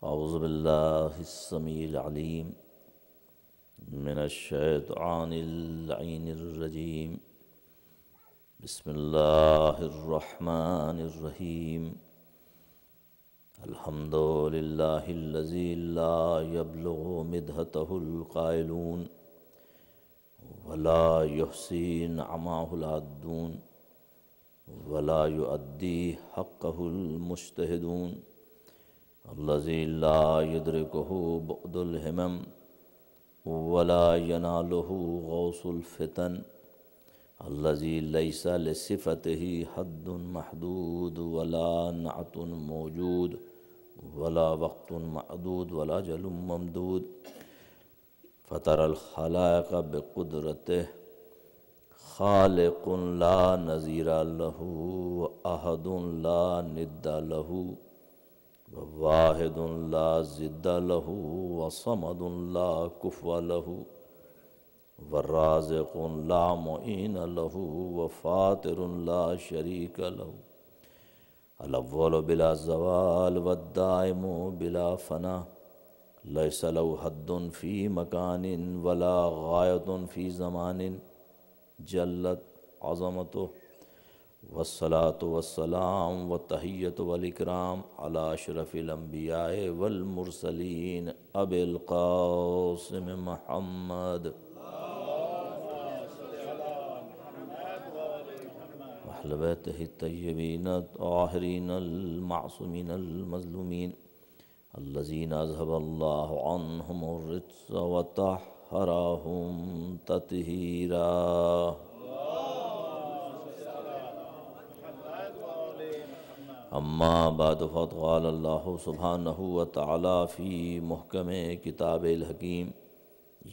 اعوذ باللہ السمیع العلیم من الشیطان اللعین الرجیم بسم اللہ الرحمن الرحیم الحمد للہ الذی لا یبلغ مدحتہ القائلون ولا یحصی نعماہ العادون ولا یؤدی حقہ المجتہدون الذی لا یدرکہ بعد الہمم ولا ینالہ غوث الفتن الذی لیس لصفتہ حد محدود ولا نعت موجود ولا وقت معدود ولا جل ممدود فطر الخلائق بقدرتہ خالق لا نظیر لہ واحد لا ند لہ واحد لا ضد لہ وصمد لا کفو لہ والرازق لا معین لہ وفاطر لا شریک لہ الاول بلا زوال والدائم بلا فنا لیس لہ حد فی مکان ولا غایت فی زمان جلت عظمتہ والصلاة والسلام والتحیۃ والاکرام علی اشرف الانبیاء والمرسلین ابی القاسم محمد واہل بیتہ الطیبین الطاہرین المعصومین المظلومین الذین اذہب اللہ عنہم الرجس وطہرہم تطہیرا اما بعد فقد قال اللہ سبحانہ وتعالی فی محکم کتاب الحکیم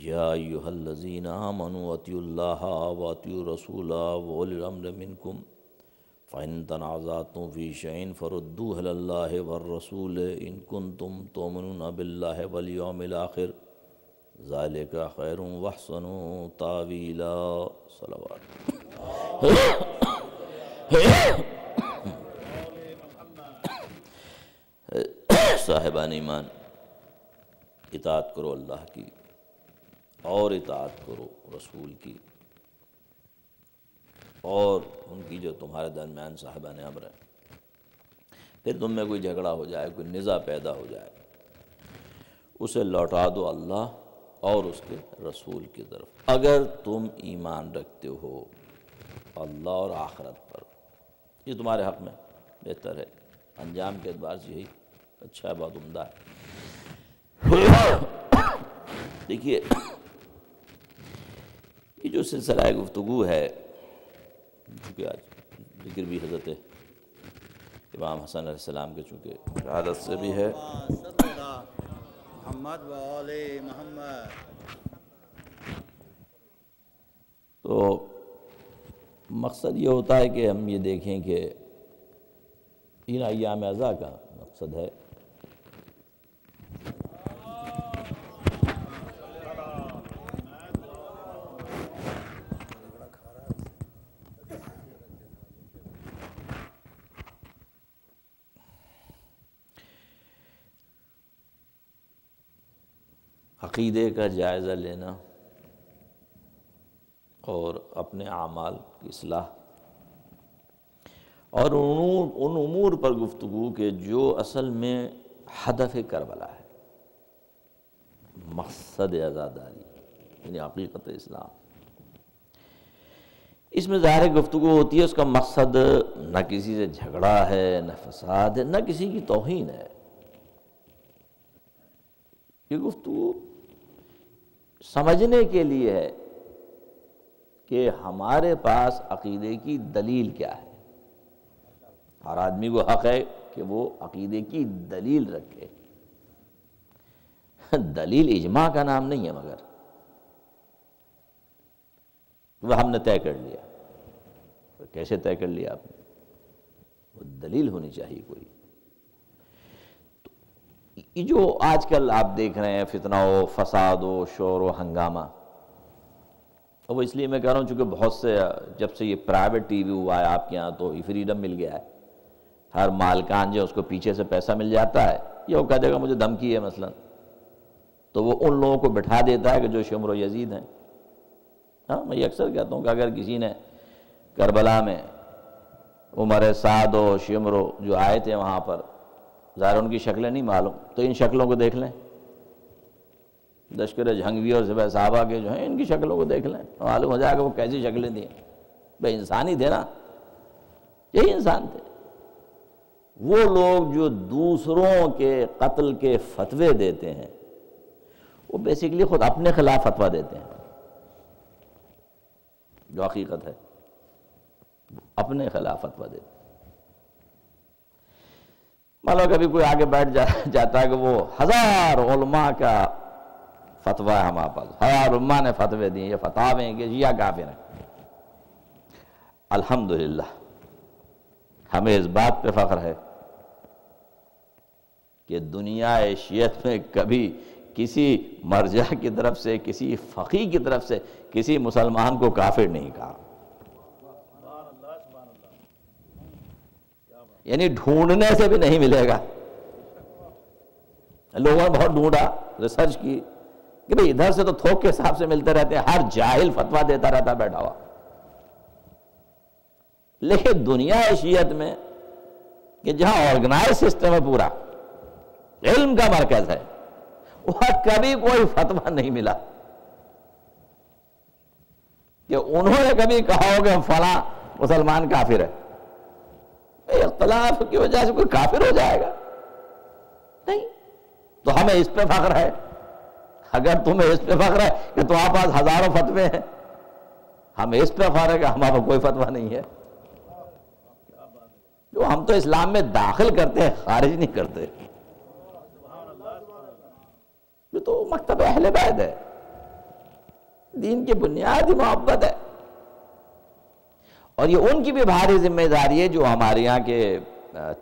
یا ایہا الذین آمنوا اطیعوا اللہ واطیعوا الرسول واولی الامر منکم فإن تنازعتم فی شیء فردوہ الی اللہ والرسول ان کنتم تؤمنون باللہ والیوم الآخر ذالک خیر واحسن تاویلا صلوات صاحبان ایمان، اطاعت کرو اللہ کی اور اطاعت کرو رسول کی اور ان کی جو تمہارے درمیان صاحبان امر ہیں۔ پھر تم میں کوئی جھگڑا ہو جائے، کوئی نزاع پیدا ہو جائے، اسے لوٹا دو اللہ اور اس کے رسول کی طرف اگر تم ایمان رکھتے ہو اللہ اور آخرت پر۔ یہ تمہارے حق میں بہتر ہے، انجام کے اعتبار سے یہی اچھا ہے، بہت عمدہ ہے۔ دیکھیے یہ جو سلسلہ گفتگو ہے، چونکہ آج ذکر بھی حضرت امام حسن علیہ السلام کے چونکہ شہادت سے بھی ہے، محمد و آل محمد، تو مقصد یہ ہوتا ہے کہ ہم یہ دیکھیں کہ ان ایام اعزا کا مقصد ہے عقیدے کا جائزہ لینا اور اپنے اعمال کی اصلاح اور ان امور پر گفتگو کہ جو اصل میں ہدف کربلا ہے، مقصد عزاداری یعنی حقیقت اسلام۔ اس میں ظاہر گفتگو ہوتی ہے، اس کا مقصد نہ کسی سے جھگڑا ہے، نہ فساد ہے، نہ کسی کی توہین ہے۔ یہ گفتگو سمجھنے کے لیے ہے کہ ہمارے پاس عقیدے کی دلیل کیا ہے۔ ہر آدمی کو حق ہے کہ وہ عقیدے کی دلیل رکھے۔ دلیل اجماع کا نام نہیں ہے، مگر وہ ہم نے طے کر لیا۔ کیسے طے کر لیا آپ نے؟ وہ دلیل ہونی چاہیے کوئی۔ یہ جو آج کل آپ دیکھ رہے ہیں فتنہ و فساد و شور و ہنگامہ، اور وہ اس لیے میں کہہ رہا ہوں چونکہ بہت سے جب سے یہ پرائیویٹ ٹی وی ہوا ہے آپ کے یہاں تو یہ فریڈم مل گیا ہے، ہر مالکان جو اس کو پیچھے سے پیسہ مل جاتا ہے، یا وہ کہہ دے گا مجھے دھمکی ہے مثلا، تو وہ ان لوگوں کو بٹھا دیتا ہے کہ جو شمر و یزید ہیں۔ ہاں، میں یہ اکثر کہتا ہوں کہ اگر کسی نے کربلا میں عمر سعد و شمر جو آئے تھے وہاں پر، ظاہر ان کی شکلیں نہیں معلوم، تو ان شکلوں کو دیکھ لیں، لشکر جہنگوی اور سپہ صحابہ کے جو ہیں ان کی شکلوں کو دیکھ لیں، معلوم ہو جائے گا وہ کیسی شکلیں تھیں۔ بھائی انسان ہی تھے نا، یہی انسان تھے۔ وہ لوگ جو دوسروں کے قتل کے فتوے دیتے ہیں وہ بیسیکلی خود اپنے خلاف فتویٰ دیتے ہیں، جو حقیقت ہے اپنے خلاف فتویٰ دیتے ہیں۔ مطلب کبھی کوئی آگے بیٹھ جاتا ہے کہ وہ 1000 علماء کا فتویٰ ہے ہمارے پاس، 1000 علماء نے فتوے دیے، یہ فتاوے ہیں کہ شیعہ کافر ہیں۔ الحمدللہ ہمیں اس بات پہ فخر ہے کہ دنیا شیعت میں کبھی کسی مرجع کی طرف سے، کسی فقیہ کی طرف سے کسی مسلمان کو کافر نہیں کہا، یعنی ڈھونڈنے سے بھی نہیں ملے گا۔ لوگوں نے بہت ڈھونڈا، ریسرچ کی کہ بھئی ادھر سے تو تھوک کے حساب سے ملتے رہتے ہیں، ہر جاہل فتویٰ دیتا رہتا بیٹھا ہوا، لیکن دنیا شیعت میں کہ جہاں آرگنائز سسٹم ہے، پورا علم کا مرکز ہے، وہاں کبھی کوئی فتویٰ نہیں ملا کہ انہوں نے کبھی کہا ہو کہ فلاں مسلمان کافر ہے۔ اختلاف کی وجہ سے کوئی کافر ہو جائے گا؟ نہیں۔ تو ہمیں اس پہ فخر ہے، اگر تمہیں اس پہ فخر ہے کہ تمہارے پاس ہزاروں فتوے ہیں، ہمیں اس پہ فخر ہے کہ ہمارا کوئی فتویٰ نہیں ہے۔ جو ہم تو اسلام میں داخل کرتے ہیں، خارج نہیں کرتے۔ یہ تو مکتب اہل بیت ہے، دین کی بنیادی محبت ہے، اور یہ ان کی بھی بھاری ذمہ داری ہے جو ہمارے یہاں کے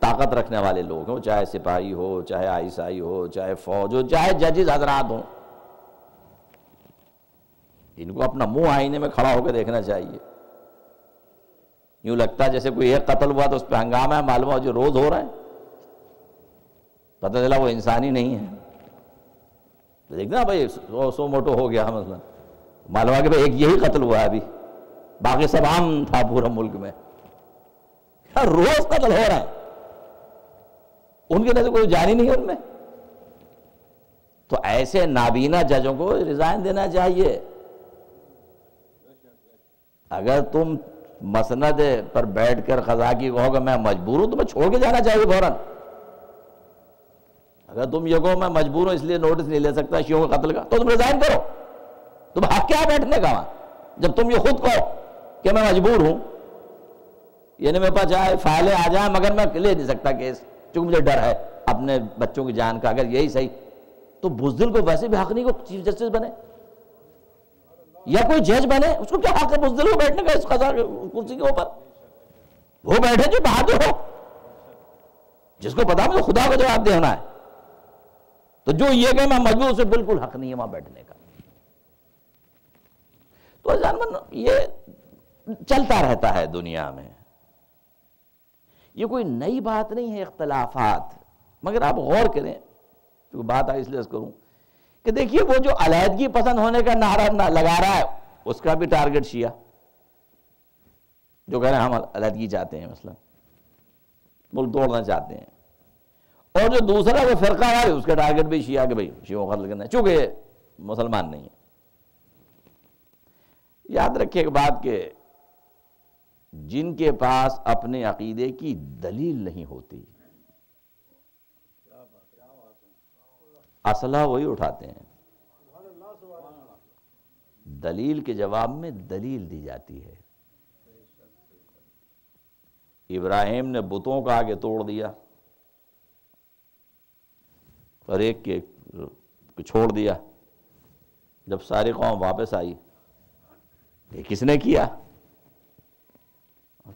طاقت رکھنے والے لوگ ہوں، چاہے سپاہی ہو، چاہے عیسائی ہو، چاہے فوج ہو، چاہے ججز حضرات ہوں۔ ان کو اپنا منہ آئینے میں کھڑا ہو کے دیکھنا چاہیے۔ یوں لگتا ہے جیسے کوئی ایک قتل ہوا تو اس پہ ہنگامہ ہے، معلوم ہو جو روز ہو رہا ہے، پتہ چلا وہ انسانی نہیں ہے۔ دیکھنا بھائی 100 موٹو ہو گیا مثلا، معلوم ہے کہ بھائی ایک یہی قتل ہوا ہے ابھی، باقی سب عام تھا پورا ملک میں، ہر روز قتل ہو رہا ہے، ان کے نظر کوئی جانی نہیں ہے ان میں۔ تو ایسے نابینا ججوں کو ریزائن دینا چاہیے۔ اگر تم مسند پر بیٹھ کر قضا کی کہو کہ میں مجبور ہوں، تو میں چھوڑ کے جانا چاہیے فوراً۔ اگر تم یہ کہو میں مجبور ہوں اس لیے نوٹس نہیں لے سکتا شیعوں کے قتل کا، تو تم ریزائن کرو، تم حق کیا بیٹھنے کا وہاں جب تم یہ خود کہو کہ میں مجبور ہوں، یعنی میرے پاس چاہے فائلیں آ جائیں مگر میں لے نہیں سکتا کیس، چونکہ مجھے ڈر ہے اپنے بچوں کی جان کا۔ اگر یہی صحیح تو بزدل کو ویسے بھی حق نہیں کو چیف جسٹس بنے یا کوئی جج بنے، اس کو کیا حق ہے بزدل کو بیٹھنے کا اس قضا کرسی کے اوپر؟ وہ بیٹھے جو بہادر ہو، جس کو پتا مجھے خدا کو جواب دینا ہے، تو جو یہ کہ میں مجبور، سے بالکل حق نہیں ہے وہاں بیٹھنے کا۔ تو جانور یہ چلتا رہتا ہے دنیا میں، یہ کوئی نئی بات نہیں ہے اختلافات، مگر آپ غور کریں، تو بات آئی اس لیے کروں کہ دیکھیے وہ جو علیحدگی پسند ہونے کا نعرہ لگا رہا ہے، اس کا بھی ٹارگٹ شیعہ، جو کہہ رہے ہیں ہم علیحدگی چاہتے ہیں، مثلا ملک توڑنا چاہتے ہیں، اور جو دوسرا وہ فرقہ ہے اس کا ٹارگٹ بھی شیعہ کہ بھئی شیعوں کو قتل کرنا ہے، چونکہ مسلمان نہیں ہے۔ یاد رکھیے ایک بات کہ جن کے پاس اپنے عقیدے کی دلیل نہیں ہوتی، اسلحہ وہی اٹھاتے ہیں، دلیل کے جواب میں دلیل دی جاتی ہے۔ ابراہیم نے بتوں کا آگے توڑ دیا اور ایک کے چھوڑ دیا، جب ساری قوم واپس آئی یہ کس نے کیا؟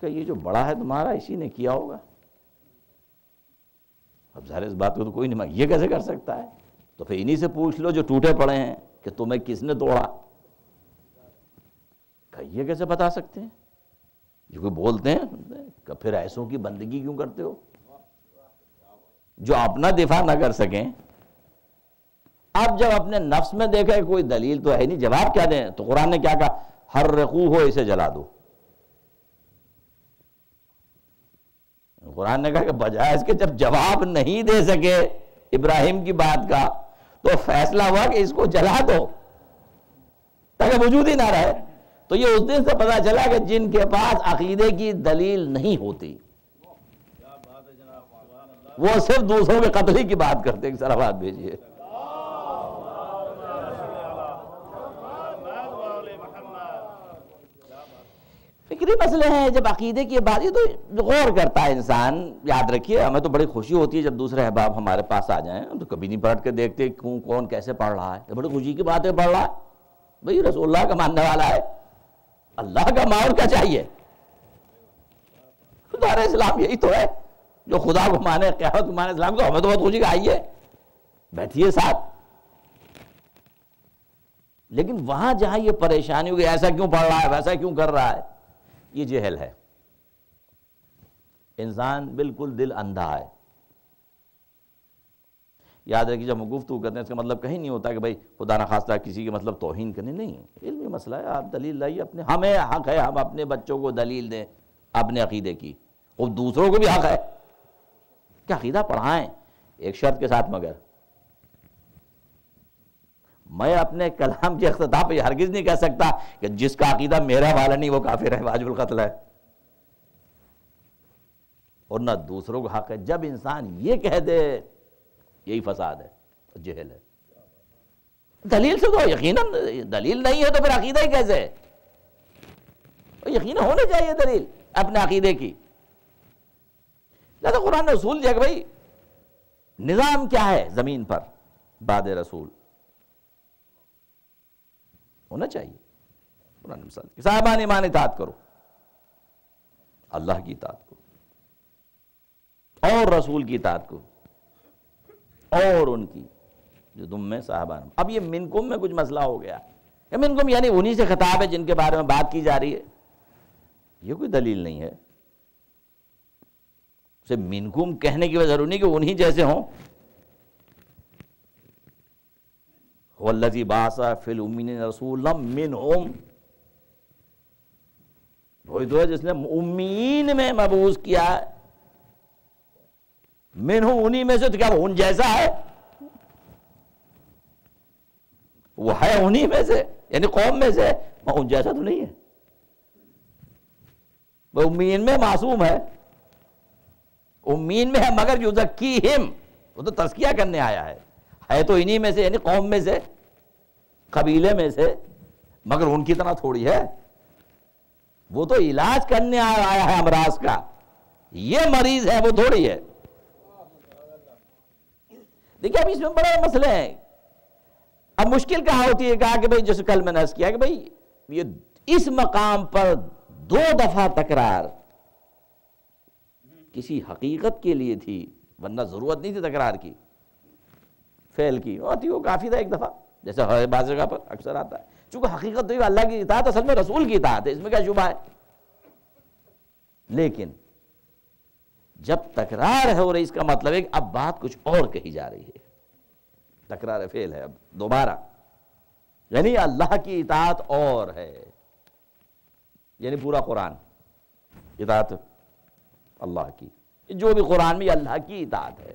کہ یہ جو بڑا ہے تمہارا اسی نے کیا ہوگا۔ اب ظاہر اس بات کو تو کوئی نہیں مانگ، یہ کیسے کر سکتا ہے؟ تو پھر انہی سے پوچھ لو جو ٹوٹے پڑے ہیں کہ تمہیں کس نے توڑا، کہ یہ کیسے بتا سکتے ہیں؟ یہ کوئی بولتے ہیں کہ پھر ایسوں کی بندگی کیوں کرتے ہو؟ جو اپنا دفاع نہ کر سکیں، اب جب اپنے نفس میں دیکھا کہ کوئی دلیل تو ہے نہیں، جواب کیا دیں؟ تو قرآن نے کیا کہا؟ حرقوہ، اسے جلا دو۔ قرآن نے کہا کہ بجائے اس کے جب جواب نہیں دے سکے ابراہیم کی بات کا، تو فیصلہ ہوا کہ اس کو جلا دو تاکہ وجود ہی نہ رہے۔ تو یہ اس دن سے پتا چلا کہ جن کے پاس عقیدے کی دلیل نہیں ہوتی وہ صرف دوسروں کے قتل ہی کی بات کرتے ہیں۔ سر بات بھیجیے۔ فکری مسئلے ہیں، جب عقیدے کی بات، یہ تو غور کرتا ہے انسان۔ یاد رکھیے، ہمیں تو بڑی خوشی ہوتی ہے جب دوسرے احباب ہمارے پاس آ جائیں، ہم تو کبھی نہیں پلٹ کے دیکھتے کون کیسے پڑھ رہا ہے، تو بڑی خوشی کی باتیں پڑھ رہا ہے۔ بھئی رسول اللہ کا ماننے والا ہے، اللہ کا ماحول کیا چاہیے؟ خدا اسلام یہی تو ہے، جو خدا کو مانے، قیامت کو مانے، اسلام کو، ہمیں تو بہت خوشی کا آئیے بیٹھیے ساتھ۔ لیکن وہاں جہاں یہ پریشانی ہوگی، ایسا کیوں پڑھ رہا ہے، ویسا کیوں کر رہا ہے، یہ جہل ہے۔ انسان بالکل دل اندھا ہے۔ یاد رکھیے، جب ہم گفتگو کرتے ہیں اس کا مطلب کہیں نہیں ہوتا کہ بھائی خدا نخواستہ کسی کے مطلب توہین کرنے، نہیں، علمی مسئلہ ہے۔ آپ دلیل لائیے، اپنے، ہمیں حق ہے ہم اپنے بچوں کو دلیل دیں اپنے عقیدے کی، اور دوسروں کو بھی حق ہے کہ عقیدہ پڑھائیں، ایک شرط کے ساتھ۔ مگر میں اپنے کلام کے اختتام پہ یہ ہرگز نہیں کہہ سکتا کہ جس کا عقیدہ میرا والا نہیں وہ کافر ہے، واجب القتل ہے، اور نہ دوسروں کو حق ہے۔ جب انسان یہ کہہ دے، یہی فساد ہے، جہل ہے۔ دلیل سے تو یقیناً دلیل نہیں ہے تو پھر عقیدہ ہی کیسے ہے؟ یقیناً ہونے چاہیے دلیل اپنے عقیدے کی۔ لہذا قرآن نے اصول دیا کہ بھائی نظام کیا ہے زمین پر بعد رسول، ہونا چاہیے۔ قرآن نے مثال دی، صاحبان ایمان اطاعت کرو، اللہ کی اطاعت کرو اور رسول کی اطاعت کرو اور ان کی جو تم میں صاحبان۔ اب یہ منکم میں کچھ مسئلہ ہو گیا، یہ منکم یعنی انہی سے خطاب ہے جن کے بارے میں بات کی جا رہی ہے، یہ کوئی دلیل نہیں ہے۔ اسے منکم کہنے کی وجہ ضروری نہیں کہ انہی جیسے ہوں۔ وَالَّذِي بَعَثَ فِي الْأُمِّيِّينَ رَسُولًا مِّنْهُمْ، وہی تو ہے جس نے امیین میں مبعوث کیا ہے۔ منہم، انہی میں سے، تو کیا وہ ان جیسا ہے؟ وہ ہے انہی میں سے، یعنی قوم میں سے، وہ ان جیسا تو نہیں ہے۔ وہ امیین میں معصوم ہے، امیین میں ہے، مگر یزکیہم، وہ تو تزکیہ کرنے آیا ہے تو انہی میں سے، یعنی قوم میں سے، قبیلے میں سے، مگر ان کی طرح تھوڑی ہے۔ وہ تو علاج کرنے آیا ہے امراض کا، یہ مریض ہے، وہ تھوڑی ہے۔ دیکھیں اب اس میں بڑے مسئلے ہیں۔ اب مشکل کہاں ہوتی ہے؟ کہا کہ بھئی جیسے کل میں نے عرض کیا کہ بھئی یہ اس مقام پر 2 دفعہ تکرار کسی حقیقت کے لیے تھی، ورنہ ضرورت نہیں تھی تکرار کی، فعل کی ہوتی وہ کافی تھا ایک دفعہ، جیسے بعض جگہ پر اکثر آتا ہے۔ چونکہ حقیقت تو اللہ کی اطاعت، اصل میں رسول کی اطاعت ہے، اس میں کیا شبہ ہے؟ لیکن جب تکرار ہو رہی، اس کا مطلب ہے کہ اب بات کچھ اور کہی جا رہی ہے، تکرار فعل ہے اب دوبارہ، یعنی اللہ کی اطاعت اور ہے، یعنی پورا قرآن اطاعت اللہ کی، جو بھی قرآن میں اللہ کی اطاعت ہے،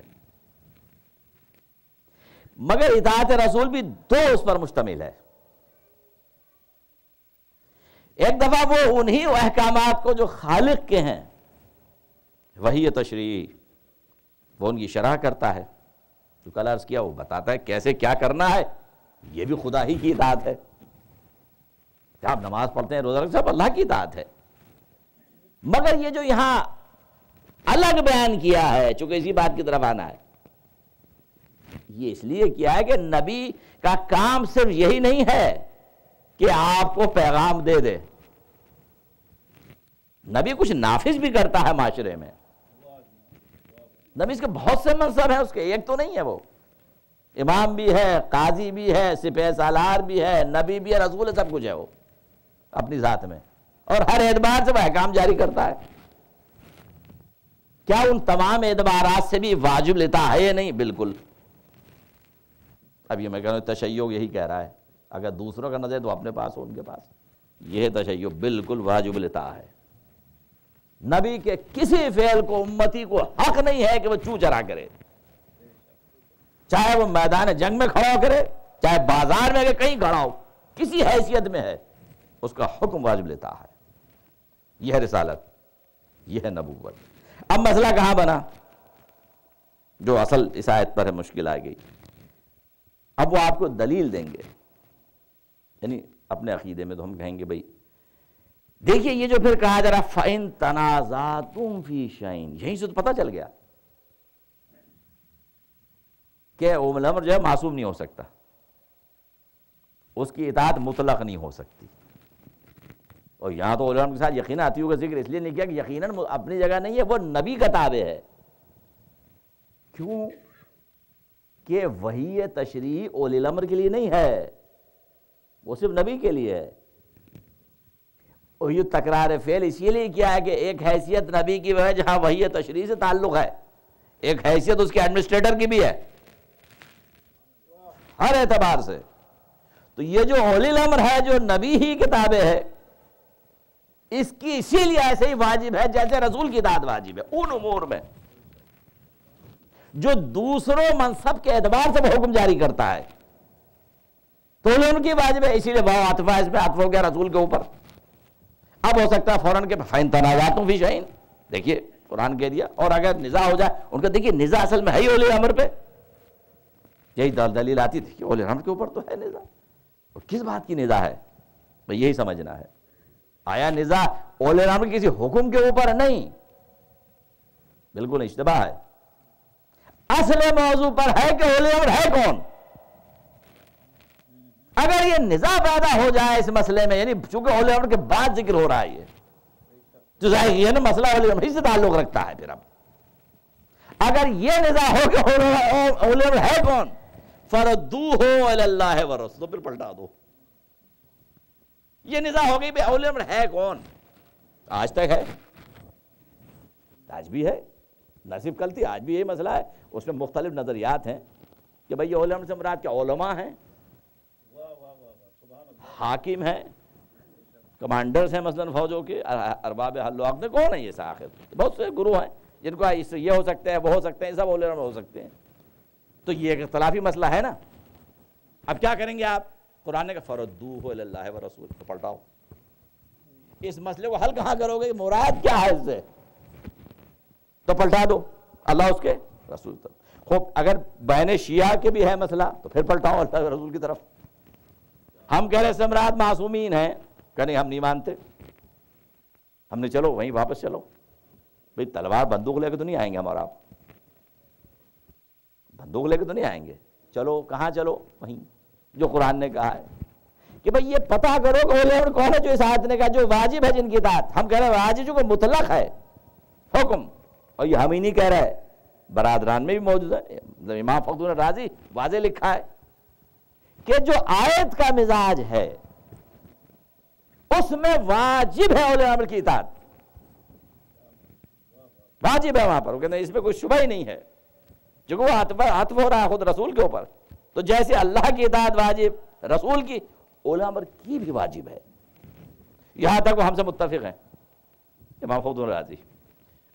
مگر اطاعت رسول بھی 2 اس پر مشتمل ہے۔ ایک دفعہ وہ انہی احکامات کو جو خالق کے ہیں، وہی تشریع، وہ ان کی شرح کرتا ہے، جو کل عرض کیا وہ بتاتا ہے کیسے کیا کرنا ہے، یہ بھی خدا ہی کی اطاعت ہے۔ آپ نماز پڑھتے ہیں، روزہ رکھتے ہیں، سب اللہ کی اطاعت ہے، مگر یہ جو یہاں الگ بیان کیا ہے، چونکہ اسی بات کی طرف آنا ہے، یہ اس لیے کیا ہے کہ نبی کا کام صرف یہی نہیں ہے کہ آپ کو پیغام دے دے، نبی کچھ نافذ بھی کرتا ہے معاشرے میں۔ نبی اس کے بہت سے منصب ہیں، اس کے ایک تو نہیں ہے، وہ امام بھی ہے، قاضی بھی ہے، سپہ سالار بھی ہے، نبی بھی ہے، رسول ہے، سب کچھ ہے وہ اپنی ذات میں، اور ہر اعتبار سے وہ احکام جاری کرتا ہے۔ کیا ان تمام اعتبارات سے بھی واجب لیتا ہے یا نہیں؟ بالکل. اب یہ میں کہہ رہا ہوں تشیع یہی کہہ رہا ہے، اگر دوسروں کا نظر تو اپنے پاس ہو، ان کے پاس یہ تشیع بالکل واجب لیتا ہے. نبی کے کسی فعل کو امتی کو حق نہیں ہے کہ وہ چوں چرا کرے، چاہے وہ میدان جنگ میں کھڑا ہو کرے، چاہے بازار میں کہیں کھڑا ہو، کسی حیثیت میں ہے، اس کا حکم واجب لیتا ہے. یہ ہے رسالت، یہ ہے نبوت. اب مسئلہ کہاں بنا؟ جو اصل اس آیت پر ہے مشکل آ گئی. اب وہ آپ کو دلیل دیں گے، یعنی اپنے عقیدے میں تو ہم کہیں گے بھئی دیکھیے یہ جو پھر کہا جا رہا فَإِن تَنَازَعْتُمْ فِي شَيْءٍ، یہیں سے تو پتہ چل گیا کہ اولو الامر جو ہے معصوم نہیں ہو سکتا، اس کی اطاعت مطلق نہیں ہو سکتی. اور یہاں تو اولو الامر کے ساتھ یقیناً عطیوں کا ذکر اس لیے نہیں کیا کہ یقیناً اپنی جگہ نہیں ہے، وہ نبی کا تابع ہے. کیوں کہ وحی تشریع اولی الامر کے لیے نہیں ہے، وہ صرف نبی کے لیے ہے. اور یہ تکرار فعل اسی لیے کیا ہے کہ ایک حیثیت نبی کی وہ ہے جہاں وحی تشریع سے تعلق ہے، ایک حیثیت اس کے ایڈمنسٹریٹر کی بھی ہے ہر اعتبار سے. تو یہ جو اولی الامر ہے جو نبی ہی کے تابع ہے، اس کی اسی لیے ایسے ہی واجب ہے جیسے رسول کی اطاعت واجب ہے ان امور میں جو دوسروں منصب کے اعتبار سے وہ حکم جاری کرتا ہے. تو ان کی واجب ہے، اسی لیے وہ عطف ہے، اس میں عطف ہو گیا رسول کے اوپر. اب ہو سکتا ہے فوراً کہ فَإِن تَنَازَعْتُمْ فِي شَيْءٍ، دیکھیے قرآن کہہ دیا، اور اگر نزاع ہو جائے ان کا دیکھیے نزاع اصل میں ہے ہی اولی امر پہ. یہی دلیل آتی تھی کہ اولی امر کے اوپر تو ہے نزاع، اور کس بات کی نزاع ہے بھئی یہی سمجھنا ہے. آیا نزاع اولی امر کسی حکم کے اوپر نہیں، بالکل اشتباہ ہے. اصل موضوع پر ہے کہ اولی امر ہے کون. اگر یہ نزاع پیدا ہو جائے اس مسئلے میں، یعنی چونکہ اولی امر کے بعد ذکر ہو رہا ہے یہ تو ظاہر یہ نا مسئلہ اولی امر ہی سے تعلق رکھتا ہے. پھر اب اگر یہ نزاع ہو کہ اولی امر ہے کون، فَرَدُّوهُ إِلَى اللَّهِ وَرَسُولِهِ، تو پھر پلٹا دو. یہ نزاع ہو گئی بھئی اولی امر ہے کون. آج تک ہے، آج بھی ہے، نہ صرف کل تھی، آج بھی یہی مسئلہ ہے. اس میں مختلف نظریات ہیں کہ بھئی اولی امر سے مراد کیا علماء ہیں، حاکم ہیں، کمانڈرز ہیں مثلا فوجوں کے، ارباب حل و عقد، کون ہے یہ آخر؟ بہت سے گروہ ہیں جن کو یہ ہو سکتے ہیں وہ ہو سکتے ہیں، سب اولی امر ہو سکتے ہیں. تو یہ ایک اختلافی مسئلہ ہے نا. اب کیا کریں گے آپ؟ قرآن نے کہا فَرَدُّوهُ إِلَى اللَّهِ وَرَسُولِهِ، تو پلٹاؤ. اس مسئلے کو حل کہاں کرو گے؟ مراد کیا ہے اس سے؟ تو پلٹا دو اللہ اس کے رسول طرف. خوب اگر بین شیعہ کے بھی ہے مسئلہ تو پھر پلٹاؤ اللہ کے رسول کی طرف. ہم کہہ رہے ہیں سمراد معصومین ہیں، کہ نہیں ہم نہیں مانتے، ہم نے چلو وہیں واپس چلو. بھئی تلوار بندوق لے کے تو نہیں آئیں گے ہم اور آپ، بندوق لے کے تو نہیں آئیں گے. چلو کہاں چلو؟ وہیں جو قرآن نے کہا ہے کہ بھئی یہ پتہ کرو کہ اولی امر کون ہے جو اس آیت نے کہا جو واجب ہے جن کی اطاعت. ہم کہہ رہے ہیں واجب جو کہ مطلق ہے حکم، اور یہ ہم ہی نہیں کہہ رہے، برادران میں بھی موجود ہے. امام فخر رازی واضح لکھا ہے کہ جو آیت کا مزاج ہے اس میں واجب ہے اولی امر کی اطاعت، واجب ہے وہاں پر. وہ کہتے ہیں اس میں کوئی شبہ ہی نہیں ہے، جو وہ عطف ہو رہا ہے خود رسول کے اوپر. تو جیسے اللہ کی اطاعت واجب، رسول کی، اولی امر کی بھی واجب ہے. یہاں تک وہ ہم سے متفق ہیں امام فخر رازی.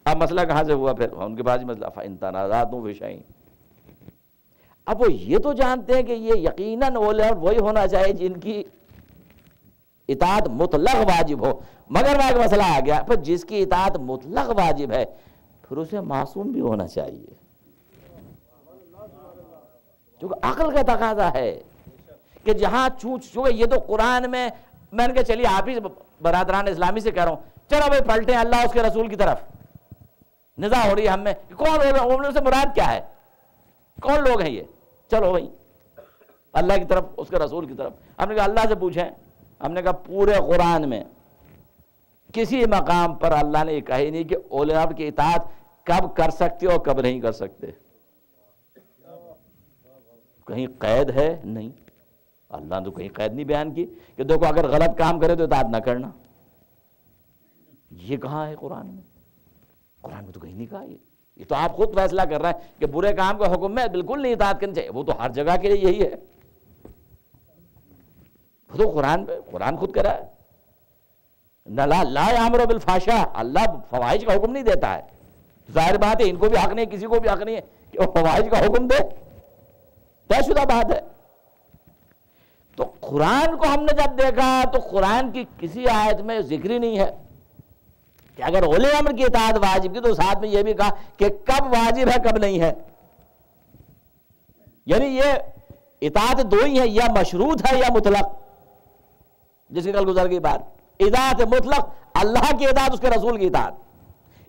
اب مسئلہ کہاں سے ہوا؟ پھر ان کے پاس مسئلہ فَإِن تَنَازَعْتُمْ فِي شَيْءٍ. اب وہ یہ تو جانتے ہیں کہ یہ یقیناً اولی امر وہی ہونا چاہیے جن کی اطاعت مطلق واجب ہو، مگر وہاں ایک مسئلہ آ گیا، پھر جس کی اطاعت مطلق واجب ہے پھر اسے معصوم بھی ہونا چاہیے، کیونکہ عقل کا تقاضا ہے کہ جہاں چونکہ یہ تو قرآن میں نے کہا چلیے آپ ہی برادران اسلامی سے کہہ رہا ہوں، چلو بھائی پلٹیں اللہ اس کے رسول کی طرف. نزاع ہو رہی ہے ہم میں کون سے مراد کیا ہے، کون لوگ ہیں یہ، چلو بھائی اللہ کی طرف اس کے رسول کی طرف. ہم نے کہا اللہ سے پوچھیں. ہم نے کہا پورے قرآن میں کسی مقام پر اللہ نے یہ کہی نہیں کہ اولی امر کی اطاعت کب کر سکتے اور کب نہیں کر سکتے. کہیں قید ہے؟ نہیں، اللہ نے تو کہیں قید نہیں بیان کی کہ دیکھو اگر غلط کام کرے تو اطاعت نہ کرنا. یہ کہاں ہے قرآن میں؟ قرآن میں تو کہیں نہیں کہا یہ تو آپ خود فیصلہ کر رہے ہیں کہ برے کام کا حکم میں بالکل نہیں اطاعت کرنی چاہیے، وہ تو ہر جگہ کے لیے یہی ہے، وہ تو قرآن خود کہہ رہا ہے لا یامر بالفحشاء، اللہ فواحش کا حکم نہیں دیتا ہے، ظاہر بات ہے ان کو بھی حق نہیں، کسی کو بھی حق نہیں ہے کہ وہ فواحش کا حکم دے، طے شدہ بات ہے۔ تو قرآن کو ہم نے جب دیکھا تو قرآن کی کسی آیت میں ذکر ہی نہیں ہے کہ اگر اولی امر کی اطاعت واجب کی تو ساتھ میں یہ بھی کہا کہ کب واجب ہے کب نہیں ہے، یعنی یہ اطاعت دو ہی ہے، یا مشروط ہے یا مطلق، جس کی کل گزر گئی بات۔ اطاعت مطلق اللہ کی اطاعت، اس کے رسول کی اطاعت،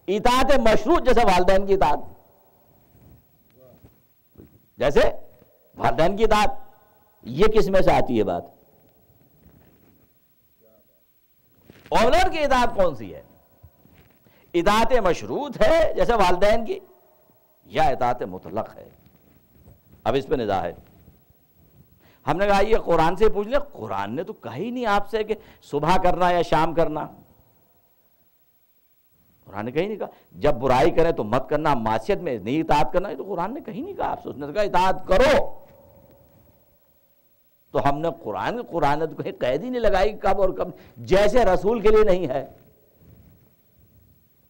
اطاعت مشروط جیسے والدین کی اطاعت، جیسے والدین کی اطاعت، یہ کس میں سے آتی ہے بات؟ اولاد کی اطاعت کون سی ہے؟ اطاعت مشروط ہے جیسے والدین کی، یا اطاعت مطلق ہے؟ اب اس پہ نزاع ہے۔ ہم نے کہا یہ قرآن سے پوچھ لیں، قرآن نے تو کہا ہی نہیں آپ سے کہ صبح کرنا یا شام کرنا، قرآن نے کہیں نہیں کہا جب برائی کریں تو مت کرنا، معصیت میں نہیں اطاعت کرنا، یہ تو قرآن نے کہیں نہیں کہا آپ سے، اس نے کہا اطاعت کرو۔ تو ہم نے قرآن نے تو کہیں قید ہی نہیں لگائی کب اور کب، جیسے رسول کے لیے نہیں ہے،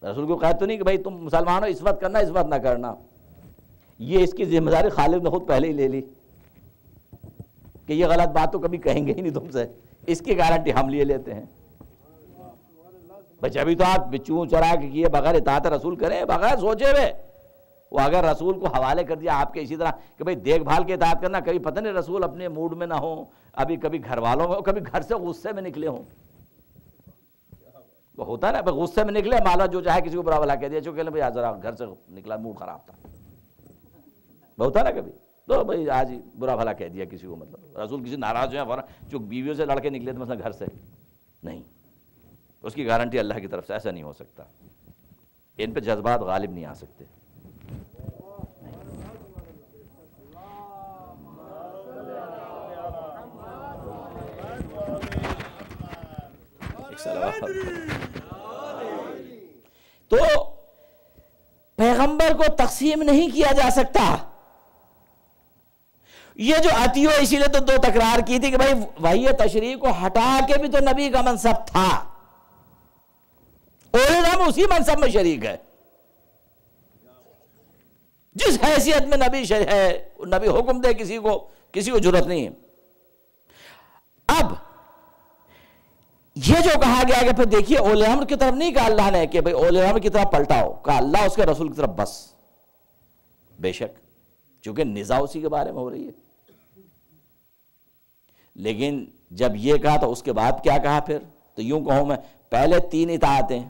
رسول کو قید تو نہیں کہ بھائی تم مسلمان ہو اس وقت کرنا اس وقت نہ کرنا، یہ اس کی ذمہ داری خالد نے خود پہلے ہی لے لی کہ یہ غلط بات تو کبھی کہیں گے ہی نہیں تم سے، اس کی گارنٹی ہم لیے لیتے ہیں۔ بچہ ابھی تو آپ بچوں چرا کے کیے بغیر اطاعت رسول کریں، بغیر سوچے ہوئے، وہ اگر رسول کو حوالے کر دیا آپ کے اسی طرح کہ بھئی دیکھ بھال کے اطاعت کرنا، کبھی پتہ نہیں رسول اپنے موڈ میں نہ ہوں، ابھی کبھی گھر والوں میں، کبھی گھر سے غصے میں نکلے ہوں، وہ ہوتا ہے نا غصے میں نکلے، مالا جو چاہے کسی کو برا بھلا کہہ دیا، چونکہ بھئی ذرا گھر سے نکلا موڈ خراب تھا، ہوتا ہے نا کبھی، تو بھئی آج برا بھلا کہہ دیا کسی کو، مطلب رسول کسی ناراض ہوئے جو بیویوں سے لڑ کے نکلے تھے مثلا گھر سے، نہیں، اس کی گارنٹی اللہ کی طرف سے، ایسا نہیں ہو سکتا، ان پہ جذبات غالب نہیں آ سکتے۔ تو پیغمبر کو تقسیم نہیں کیا جا سکتا، یہ جو آتی ہو، اسی لیے تو دو تکرار کی تھی کہ بھائی وحی تشریع کو ہٹا کے بھی تو نبی کا منصب تھا، اور ہم اسی منصب میں شریک ہے، جس حیثیت میں نبی ہے، نبی حکم دے کسی کو جرات نہیں ہے۔ اب یہ جو کہا گیا کہ پھر دیکھیے اولی امر کی طرف نہیں کہا اللہ نے کہ بھئی اولی امر کی طرف پلٹاؤ، کہا اللہ اس کے رسول کی طرف بس، بے شک چونکہ نزاع اسی کے بارے میں ہو رہی ہے، لیکن جب یہ کہا تو اس کے بعد کیا کہا پھر؟ تو یوں کہوں میں پہلے 3 اطاعتیں،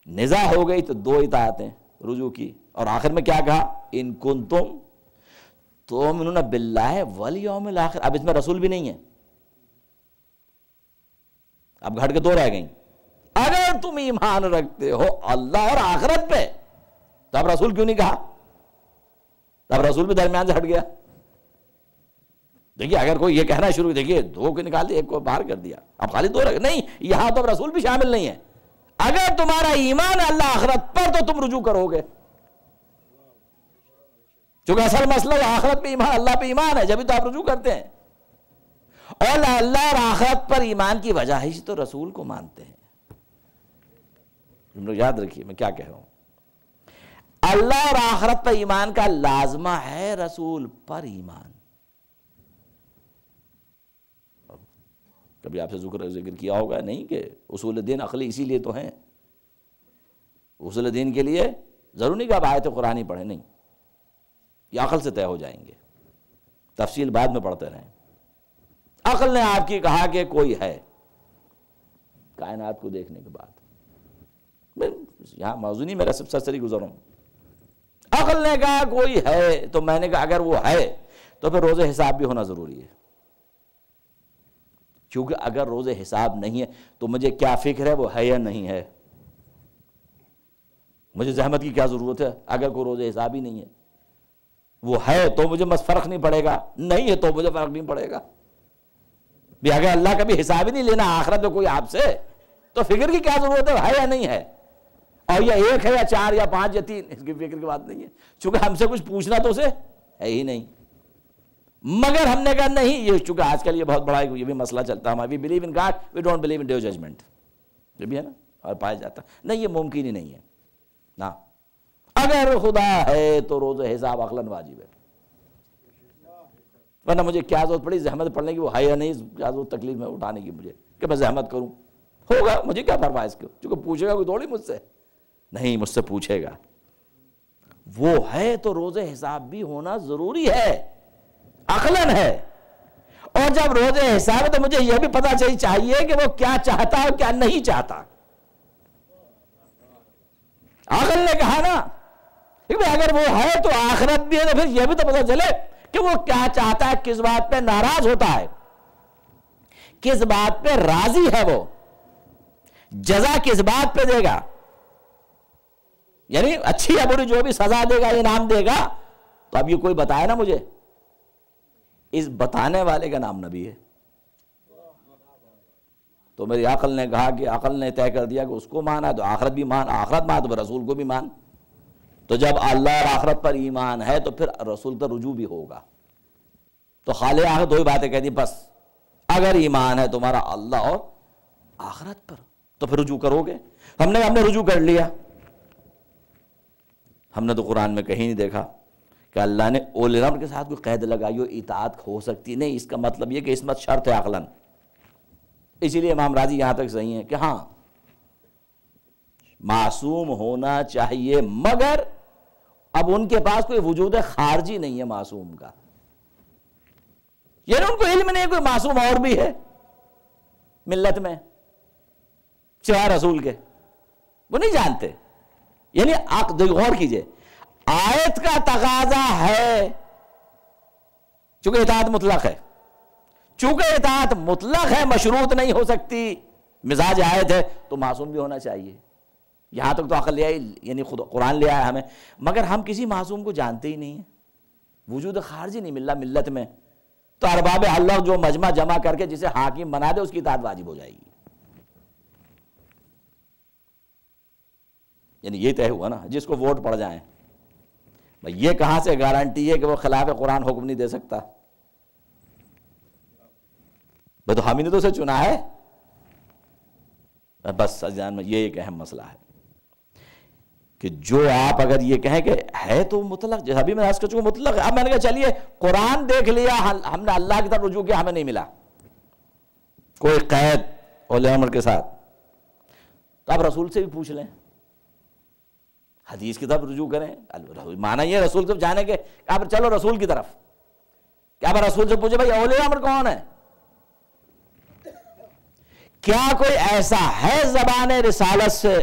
نزاع ہو گئی تو 2 اطاعتیں رجوع کی، اور آخر میں کیا کہا؟ ان کنتم تؤمنون باللہ والیوم الاخر، اب اس میں رسول بھی نہیں ہے، اب گھٹ کے 2 رہ گئیں، اگر تم ایمان رکھتے ہو اللہ اور آخرت پہ، تو اب رسول کیوں نہیں کہا؟ اب رسول بھی درمیان سے ہٹ گیا۔ دیکھیے اگر کوئی یہ کہنا شروع، دیکھیے 2 کو نکال دیا 1 کو باہر کر دیا، اب خالی 2 رہ گئے، نہیں، یہاں تو اب رسول بھی شامل نہیں ہے، اگر تمہارا ایمان اللہ آخرت پر تو تم رجوع کرو گے، چونکہ اصل مسئلہ آخرت پہ ایمان، اللہ پہ ایمان ہے، جبھی تو آپ رجوع کرتے ہیں، اور اللہ اور آخرت پر ایمان کی وجہ ہی تو رسول کو مانتے ہیں۔ تم لوگ یاد رکھیے میں کیا کہہ رہا ہوں، اللہ اور آخرت پر ایمان کا لازمہ ہے رسول پر ایمان۔ کبھی آپ سے ذکر کیا ہوگا نہیں کہ اصول دین عقلی اسی لیے تو ہیں، اصول دین کے لیے ضرور نہیں کہ آپ آیت قرآنی پڑھیں، نہیں، یہ عقل سے طے ہو جائیں گے، تفصیل بعد میں پڑھتے رہیں۔ عقل نے آپ کی کہا کہ کوئی ہے، کائنات کو دیکھنے کے بعد، یہاں موضوع نہیں میرا سب سرسری گزروں، عقل نے کہا کوئی ہے، تو میں نے کہا اگر وہ ہے تو پھر روز حساب بھی ہونا ضروری ہے، کیونکہ اگر روز حساب نہیں ہے تو مجھے کیا فکر ہے وہ ہے یا نہیں ہے، مجھے زحمت کی کیا ضرورت ہے اگر کوئی روز حساب ہی نہیں ہے، وہ ہے تو مجھے بس فرق نہیں پڑے گا، نہیں ہے تو مجھے فرق نہیں پڑے گا، بھی اگر اللہ کا بھی حساب ہی نہیں لینا آخرت میں کوئی آپ سے، تو فکر کی کیا ضرورت ہے یا نہیں ہے، اور یہ 1 ہے یا 4 یا 5 یا 3 اس کی فکر کی بات نہیں ہے، چونکہ ہم سے کچھ پوچھنا تو اسے ہے ہی نہیں۔ مگر ہم نے کہا نہیں، یہ چونکہ آج کل یہ بہت بڑا یہ بھی مسئلہ چلتا ہے، we believe in God we don't believe in due judgement, یہ بھی ہے نا، اور پایا جاتا نہیں، یہ ممکن ہی نہیں ہے نا۔ اگر خدا ہے تو روز حساب عقلاً واجب ہے، ورنہ مجھے کیا ضرورت پڑی زحمت پڑھنے کی، وہ ہے یا نہیں، کیا ضرورت تکلیف میں اٹھانے کی مجھے کہ میں زحمت کروں، ہوگا مجھے کیا پرواہ اس کو، چونکہ پوچھے گا کوئی تھوڑی مجھ سے، نہیں مجھ سے پوچھے گا، وہ ہے تو روز حساب بھی ہونا ضروری ہے، عقلاً ہے۔ اور جب روز حساب ہے تو مجھے یہ بھی پتا چاہیے کہ وہ کیا چاہتا ہے اور کیا نہیں چاہتا۔ عقل نے کہا نا کہ اگر وہ ہے تو آخرت بھی ہے، تو پھر یہ بھی تو پتا چلے کہ وہ کیا چاہتا ہے، کس بات پہ ناراض ہوتا ہے، کس بات پہ راضی ہے، وہ جزا کس بات پہ دے گا، یعنی اچھی یا بری جو بھی سزا دے گا، انعام دے گا، تو اب یہ کوئی بتائے نا مجھے، اس بتانے والے کا نام نبی ہے۔ تو میری عقل نے کہا کہ عقل نے طے کر دیا کہ اس کو مانا تو آخرت بھی مان، آخرت مان تو رسول کو بھی مان، تو جب اللہ اور آخرت پر ایمان ہے تو پھر رسول کا رجوع بھی ہوگا۔ تو خالق آخرت دو ہی باتیں کہہ دی بس، اگر ایمان ہے تمہارا اللہ اور آخرت پر تو پھر رجوع کرو گے۔ ہم نے رجوع کر لیا، ہم نے تو قرآن میں کہیں نہیں دیکھا کہ اللہ نے اولی الامر کے ساتھ کوئی قید لگائی ہو اطاعت ہو سکتی، نہیں، اس کا مطلب یہ کہ عصمت شرط ہے عقلاً۔ اسی لیے امام راضی یہاں تک صحیح ہے کہ ہاں معصوم ہونا چاہیے، مگر اب ان کے پاس کوئی وجود خارجی نہیں ہے معصوم کا، یعنی ان کو علم نہیں کوئی معصوم اور بھی ہے ملت میں سوائے رسول کے، وہ نہیں جانتے۔ یعنی غور کیجئے، آیت کا تقاضا ہے چونکہ اطاعت مطلق ہے، چونکہ اطاعت مطلق ہے مشروط نہیں ہو سکتی، مزاج آیت ہے تو معصوم بھی ہونا چاہیے، یہاں تک تو عقل لے آئی، یعنی خود قرآن لے آیا ہمیں، مگر ہم کسی معصوم کو جانتے ہی نہیں ہیں، وجود خارجی نہیں مل رہا ملت میں، تو ارباب اللہ جو مجمع جمع کر کے جسے حاکم بنا دے اس کی اطاعت واجب ہو جائے گی۔ یعنی یہ طے ہوا نا، جس کو ووٹ پڑ جائیں، یہ کہاں سے گارنٹی ہے کہ وہ خلاف قرآن حکم نہیں دے سکتا؟ بھئی تو ہم ہی نے تو اسے چنا ہے۔ بس جان میں یہ ایک اہم مسئلہ ہے کہ جو آپ اگر یہ کہیں کہ ہے تو مطلق، جیسا ابھی میں عرض کر چکا مطلق ہے، اب میں نے کہا چلیے قرآن دیکھ لیا، ہم نے اللہ کی طرف رجوع کیا، ہمیں نہیں ملا کوئی قید اولی امر کے ساتھ، تو اب رسول سے بھی پوچھ لیں، حدیث کی طرف رجوع کریں، مانا یہ رسول سے جانے کے، اب چلو رسول کی طرف، کیا اب رسول سے پوچھے بھائی اولی امر کون ہے؟ کیا کوئی ایسا ہے زبان رسالت سے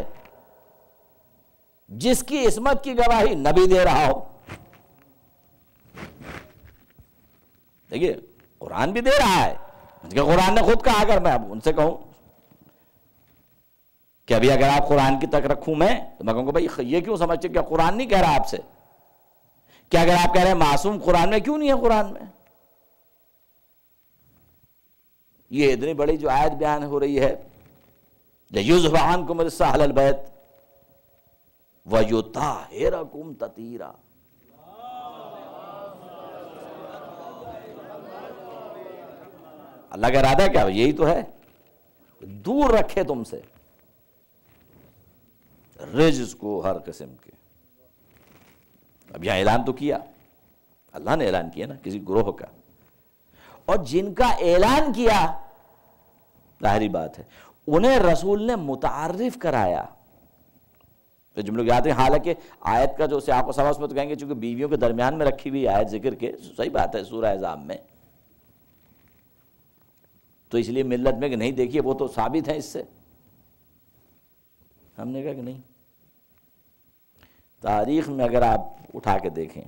جس کی عصمت کی گواہی نبی دے رہا ہو؟ دیکھیے قرآن بھی دے رہا ہے، کہ قرآن نے خود کہا، اگر میں اب ان سے کہوں کہ ابھی اگر آپ قرآن کی تک رکھوں میں، تو میں کہوں گا بھائی یہ کیوں سمجھتے کہ قرآن نہیں کہہ رہا آپ سے؟ کیا اگر آپ کہہ رہے ہیں معصوم قرآن میں، کیوں نہیں ہے قرآن میں؟ یہ اتنی بڑی جو آیت بیان ہو رہی ہے، لِيُذْهِبَ عَنْكُمُ الرِّجْسَ أَهْلَ الْبَيْتِ وَيُطَهِّرَكُمْ تَطْهِيرًا، اللہ کا ارادہ کیا یہی تو ہے، دور رکھے تم سے رجس کو ہر قسم کے۔ اب یہاں اعلان تو کیا، اللہ نے اعلان کیا نا کسی گروہ کا، اور جن کا اعلان کیا ظاہری بات ہے انہیں رسول نے متعارف کرایا۔ تو جملوں کی آتے ہیں، حالانکہ آیت کا جو سیاق و سباق میں تو کہیں گے چونکہ بیویوں کے درمیان میں رکھی ہوئی آیت ذکر کے، صحیح بات ہے سورہ احزاب میں، تو اس لیے ملت میں کہ نہیں دیکھیے وہ تو ثابت ہے اس سے، ہم نے کہا کہ نہیں، تاریخ میں اگر آپ اٹھا کے دیکھیں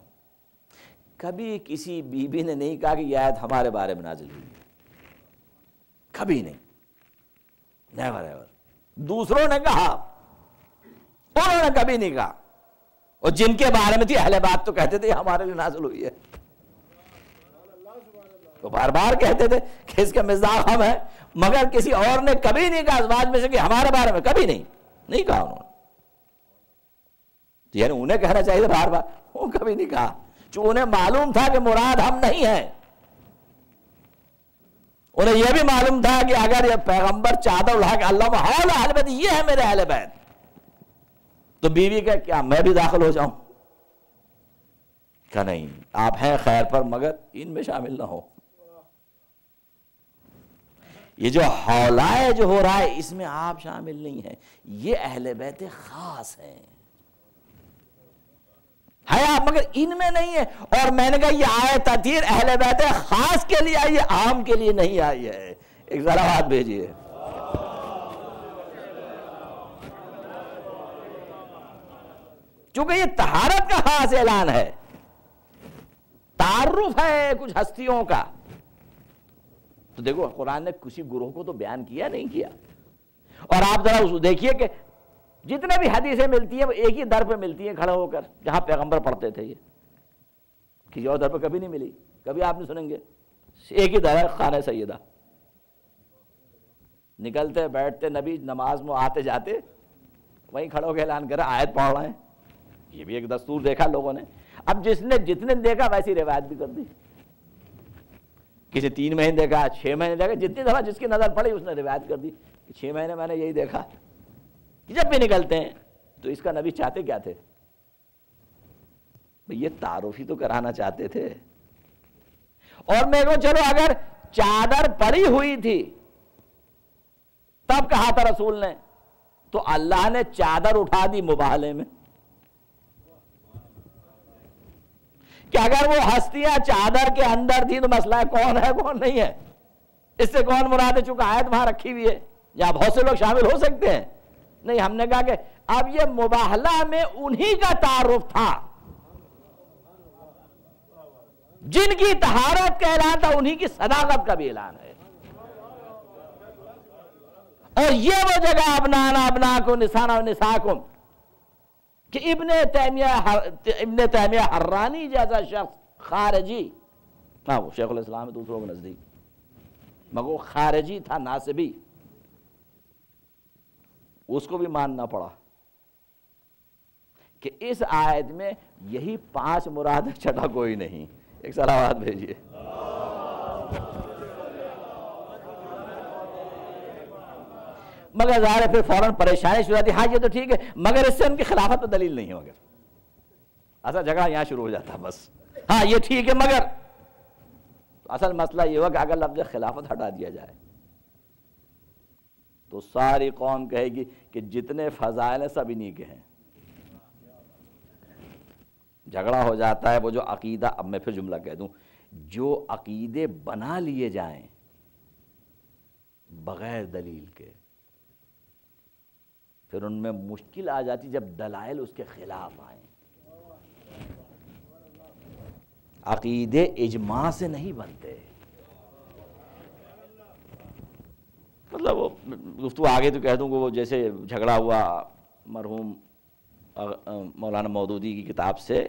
کبھی کسی بیوی نے نہیں کہا کہ یہ آیت ہمارے بارے میں نازل ہوئی، کبھی نہیں، نیور ایور۔ دوسروں نے کہا، انہوں نے کبھی نہیں کہا، اور جن کے بارے میں تھی اہل بات تو کہتے تھے یہ ہمارے لیے نازل ہوئی ہے، تو بار بار کہتے تھے کہ اس کا مزاج ہم ہے، مگر کسی اور نے کبھی نہیں کہا ازواج میں سے کہ ہمارے بارے میں، کبھی نہیں کہا انہوں نے۔ یعنی انہیں کہنا چاہیے بار بار، وہ کبھی نہیں کہا، چونکہ انہیں معلوم تھا کہ مراد ہم نہیں ہیں. انہیں یہ بھی معلوم تھا کہ اگر یہ پیغمبر چادر اٹھا کے اللہ حول اہل بیت، یہ ہے میرے اہل بیت، تو بیوی کا کیا میں بھی داخل ہو جاؤں؟ کہ نہیں، آپ ہیں خیر پر مگر ان میں شامل نہ ہو. یہ جو حولائے جو ہو رہا ہے اس میں آپ شامل نہیں ہیں، یہ اہل بیت خاص ہیں، ہے آپ مگر ان میں نہیں ہے. اور میں نے کہا یہ آیت تطہیر اہل بیت خاص کے لیے آئی ہے، عام کے لیے نہیں آئی ہے. ایک ذرا بات بھیجیے. چونکہ یہ طہارت کا خاص اعلان ہے، تعارف ہے کچھ ہستیوں کا. تو دیکھو قرآن نے کسی گروہ کو تو بیان کیا نہیں کیا. اور آپ ذرا دیکھیے کہ جتنے بھی حدیثیں ملتی ہیں وہ ایک ہی در پہ ملتی ہیں کھڑے ہو کر، جہاں پیغمبر پڑھتے تھے. یہ کسی اور در پہ کبھی نہیں ملی، کبھی آپ نہیں سنیں گے. ایک ہی در ہے، خانہ سیدہ. نکلتے بیٹھتے نبی نماز میں آتے جاتے وہیں کھڑے ہو کے اعلان کرا آیت پڑھ رہے ہیں. یہ بھی ایک دستور دیکھا لوگوں نے. اب جس نے جتنے دیکھا ویسی روایت بھی کر دی. کسی 3 مہینے دیکھا، 6 مہینے دیکھا، جتنی دفعہ جس کی نظر پڑی اس نے روایت کر دی کہ 6 مہینے میں نے یہی دیکھا. جب بھی نکلتے ہیں تو اس کا نبی چاہتے کیا تھے؟ یہ تعارف ہی تو کرانا چاہتے تھے. اور میں کہوں چلو اگر چادر پڑی ہوئی تھی تب کہا تھا رسول نے، تو اللہ نے چادر اٹھا دی مباہلے میں کہ اگر وہ ہستیاں چادر کے اندر تھی تو مسئلہ ہے کون ہے کون نہیں ہے، اس سے کون مراد ہے. چونکہ آیت وہاں رکھی ہوئی ہے، یہاں بہت سے لوگ شامل ہو سکتے ہیں. نہیں، ہم نے کہا کہ اب یہ مباہلہ میں انہی کا تعارف تھا جن کی طہارت کا اعلان تھا، انہی کی صداقت کا بھی اعلان ہے. اور یہ وہ جگہ ابنانا ابناکم نسانا نساکم کہ ابن تیمیہ حرانی جیسا شخص خارجی، ہاں وہ شیخ الاسلام ہے دوسروں کے نزدیک، مگر وہ خارجی تھا ناصبی، اس کو بھی ماننا پڑا کہ اس آیت میں یہی 5 مراد ہے، چھٹا کوئی نہیں. ایک صلوات بھیجیے. مگر ظاہر پھر فوراً پریشانی شروع ہوتی، ہاں یہ تو ٹھیک ہے مگر اس سے ان کی خلافت پہ دلیل نہیں ہے. مگر اصل جھگڑا یہاں شروع ہو جاتا ہے بس. ہاں یہ ٹھیک ہے مگر اصل مسئلہ یہ ہوا کہ اگر لفظ خلافت ہٹا دیا جائے تو ساری قوم کہے گی کہ جتنے فضائل ہیں سب انہی کے ہیں. جھگڑا ہو جاتا ہے وہ جو عقیدہ، اب میں پھر جملہ کہہ دوں، جو عقیدے بنا لیے جائیں بغیر دلیل کے، پھر ان میں مشکل آ جاتی جب دلائل اس کے خلاف آئیں. عقیدے اجماع سے نہیں بنتے. مطلب وہ گفتگو آگے تو کہہ دوں کہ وہ جیسے جھگڑا ہوا مرحوم مولانا مودودی کی کتاب سے،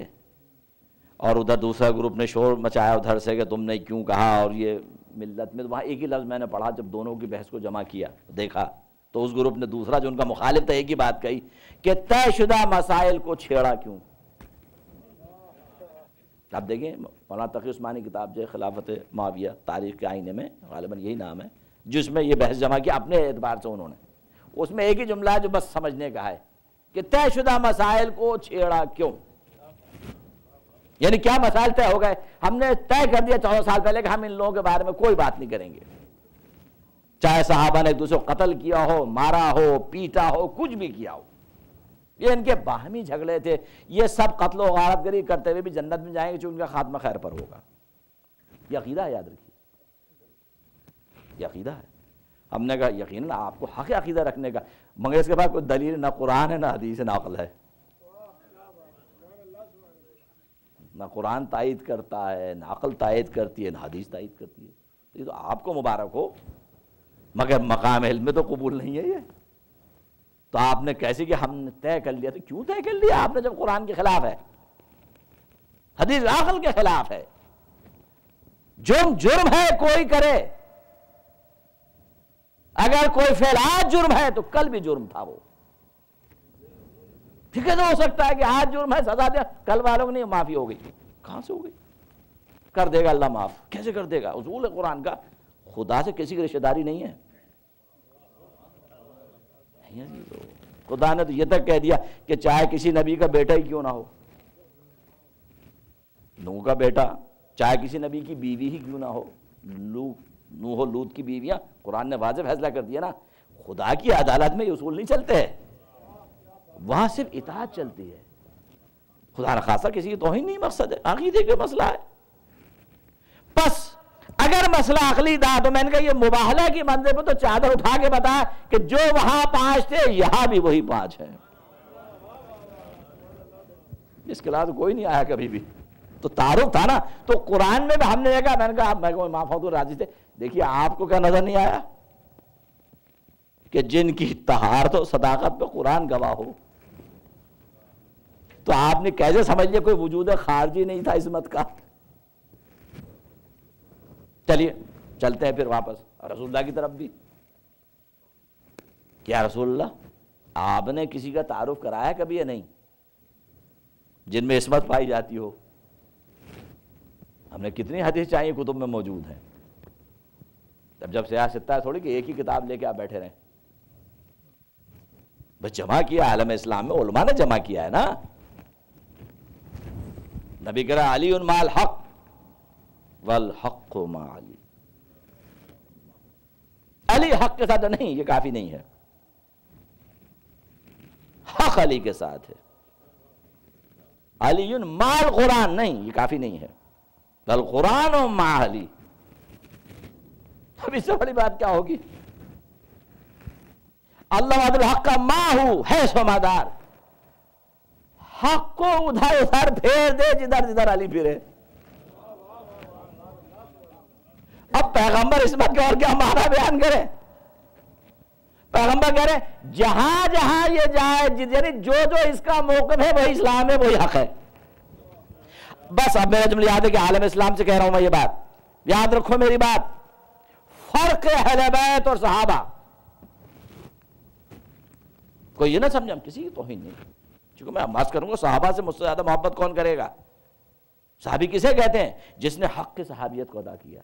اور ادھر دوسرا گروپ نے شور مچایا ادھر سے کہ تم نے کیوں کہا، اور یہ ملت میں، وہاں ایک ہی لفظ میں نے پڑھا. جب دونوں کی بحث کو جمع کیا دیکھا تو اس گروپ نے دوسرا جو ان کا مخالف تھا ایک ہی بات کہی کہ طے شدہ مسائل کو چھیڑا کیوں. آپ دیکھیں مولانا تقی عثمانی کتاب جو خلافت معاویہ تاریخ کے آئینے میں، غالباً یہی نام ہے، جس میں یہ بحث جمع کیا اپنے اعتبار سے انہوں نے، اس میں ایک ہی جملہ ہے جو بس سمجھنے کا ہے کہ طے شدہ مسائل کو چھیڑا کیوں. یعنی کیا مسائل طے ہو گئے، ہم نے طے کر دیا 14 سال پہلے کہ ہم ان لوگوں کے بارے میں کوئی بات نہیں کریں گے، چاہے صحابہ نے ایک دوسرے کو قتل کیا ہو، مارا ہو، پیٹا ہو، کچھ بھی کیا ہو. یہ ان کے باہمی جھگڑے تھے. یہ سب قتل و غارت گری کرتے ہوئے بھی جنت میں جائیں گے چونکہ ان کا خاتمہ خیر پر ہوگا. یہ عقیدہ ہے، یاد رکھیے، یہ عقیدہ ہے. ہم نے کہا یقیناً آپ کو حق عقیدہ رکھنے کا، مگر اس کے بعد کوئی دلیل نہ قرآن ہے نہ حدیث ہے نہ عقل ہے. نہ قرآن تائید کرتا ہے، نہ عقل تائید کرتی ہے، نہ حدیث تائید کرتی ہے. یہ تو آپ کو مبارک ہو، مگر مقام علم میں تو قبول نہیں ہے. یہ تو آپ نے کیسے کہ ہم نے طے کر لیا، تو کیوں طے کر لیا آپ نے جب قرآن کے خلاف ہے، حدیث عقل کے خلاف ہے. جرم ہے کوئی کرے، اگر کوئی فعل آج جرم ہے تو کل بھی جرم تھا. وہ ٹھیک ہے، تو ہو سکتا ہے کہ آج جرم ہے سزا دیا، کل والوں کو نہیں معافی ہو گئی، کہاں سے ہو گئی؟ کر دے گا اللہ معاف، کیسے کر دے گا؟ اصول ہے قرآن کا، خدا سے کسی کی رشتہ داری نہیں ہے۔ خدا نے تو یہ تک کہہ دیا کہ چاہے کسی نبی کا بیٹا ہی کیوں نہ ہو، نوح کا بیٹا، چاہے کسی نبی کی بیوی ہی کیوں نہ ہو، نوح و لوط کی بیویاں، قرآن نے واضح فیصلہ کر دیا نا۔ خدا کی عدالت میں یہ اصول نہیں چلتے ہیں، وہاں صرف اطاعت چلتی ہے۔ خدا نخواستہ کسی کی توہین نہیں مقصد ہے، عقیدے کا مسئلہ ہے۔ بس اگر مسئلہ عقلی تھا تو میں نے کہا یہ مباہلہ کی منزل پہ تو چادر اٹھا کے بتایا کہ جو وہاں 5 تھے یہاں بھی وہی 5 ہیں، اس کے علاوہ کوئی نہیں آیا کبھی بھی۔ تو تعارف تھا نا، تو قرآن میں بھی ہم نے دیکھا، میں نے کہا میں کو امام فاضل راضی تھے، دیکھیے آپ کو کیا نظر نہیں آیا کہ جن کی طہارت و صداقت پہ قرآن گواہ ہو، تو آپ نے کیسے سمجھ لیا کوئی وجود خارجی نہیں تھا عصمت کا؟ چلیے چلتے ہیں پھر واپس رسول اللہ کی طرف بھی۔ کیا رسول اللہ آپ نے کسی کا تعارف کرایا کبھی یا نہیں جن میں عصمت پائی جاتی ہو؟ ہم نے کتنی حدیث چاہیے کتب میں موجود ہیں۔ جب سیاست ہے تھوڑی کہ ایک ہی کتاب لے کے آپ بیٹھے رہیں، بس جمع کیا عالم اسلام میں علماء نے جمع کیا ہے نا۔ نبی کہہ رہا علی مع الحق والحق مع علی، علی حق کے ساتھ نہیں، یہ کافی نہیں ہے، حق علی کے ساتھ ہے، علی مع القرآن نہیں، یہ کافی نہیں ہے، بل قرآن مع علی۔ اب اس سے بڑی بات کیا ہوگی؟ اللہ وعد الحق کا ماہو ہے سمادار، حق کو ادھر ادھر پھیر دے جدھر جدھر علی پھرے۔ اب پیغمبر عصمت کا اور کیا معنی بیان کرے؟ پیغمبر کہہ رہے جہاں جہاں یہ جائے، یعنی جو جو اس کا موقف ہے وہی اسلام ہے، وہی حق ہے۔ بس اب میرا جملہ یاد ہے کہ عالم اسلام سے کہہ رہا ہوں میں یہ بات، یاد رکھو میری بات، فرق اہل بیت اور صحابہ، کوئی یہ نہ سمجھا ہم کسی کی توہین نہیں، چونکہ میں بات کروں گا صحابہ سے مجھ سے زیادہ محبت کون کرے گا؟ صحابی کسے کہتے ہیں؟ جس نے حق کی صحابیت کو ادا کیا۔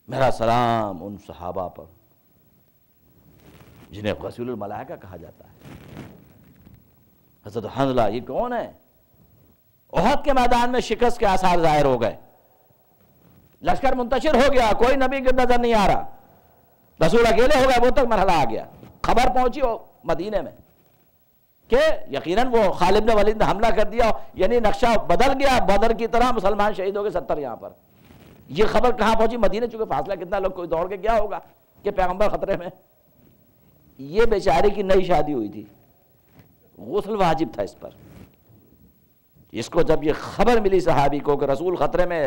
میرا سلام ان صحابہ پر جنہیں غسیل الملائکہ کہا جاتا ہے۔ حضرت حنظلہ یہ کون ہے؟ احد کے میدان میں شکست کے آثار ظاہر ہو گئے، لشکر منتشر ہو گیا، کوئی نبی کی نظر نہیں آ رہا، رسول اکیلے ہو گئے، وہ تک مرحلہ آ گیا، خبر پہنچی ہو مدینے میں کہ یقیناً وہ خالد بن ولید نے حملہ کر دیا، یعنی نقشہ بدل گیا، بدر کی طرح مسلمان شہید ہو گئے 70 یہاں پر۔ یہ خبر کہاں پہنچی؟ مدینے، چونکہ فاصلہ کتنا، لوگ کوئی دوڑ کے کیا ہوگا کہ پیغمبر خطرے میں۔ یہ بیچارے کی نئی شادی ہوئی تھی، غسل واجب تھا اس پر۔ اس کو جب یہ خبر ملی صحابی کو کہ رسول خطرے میں،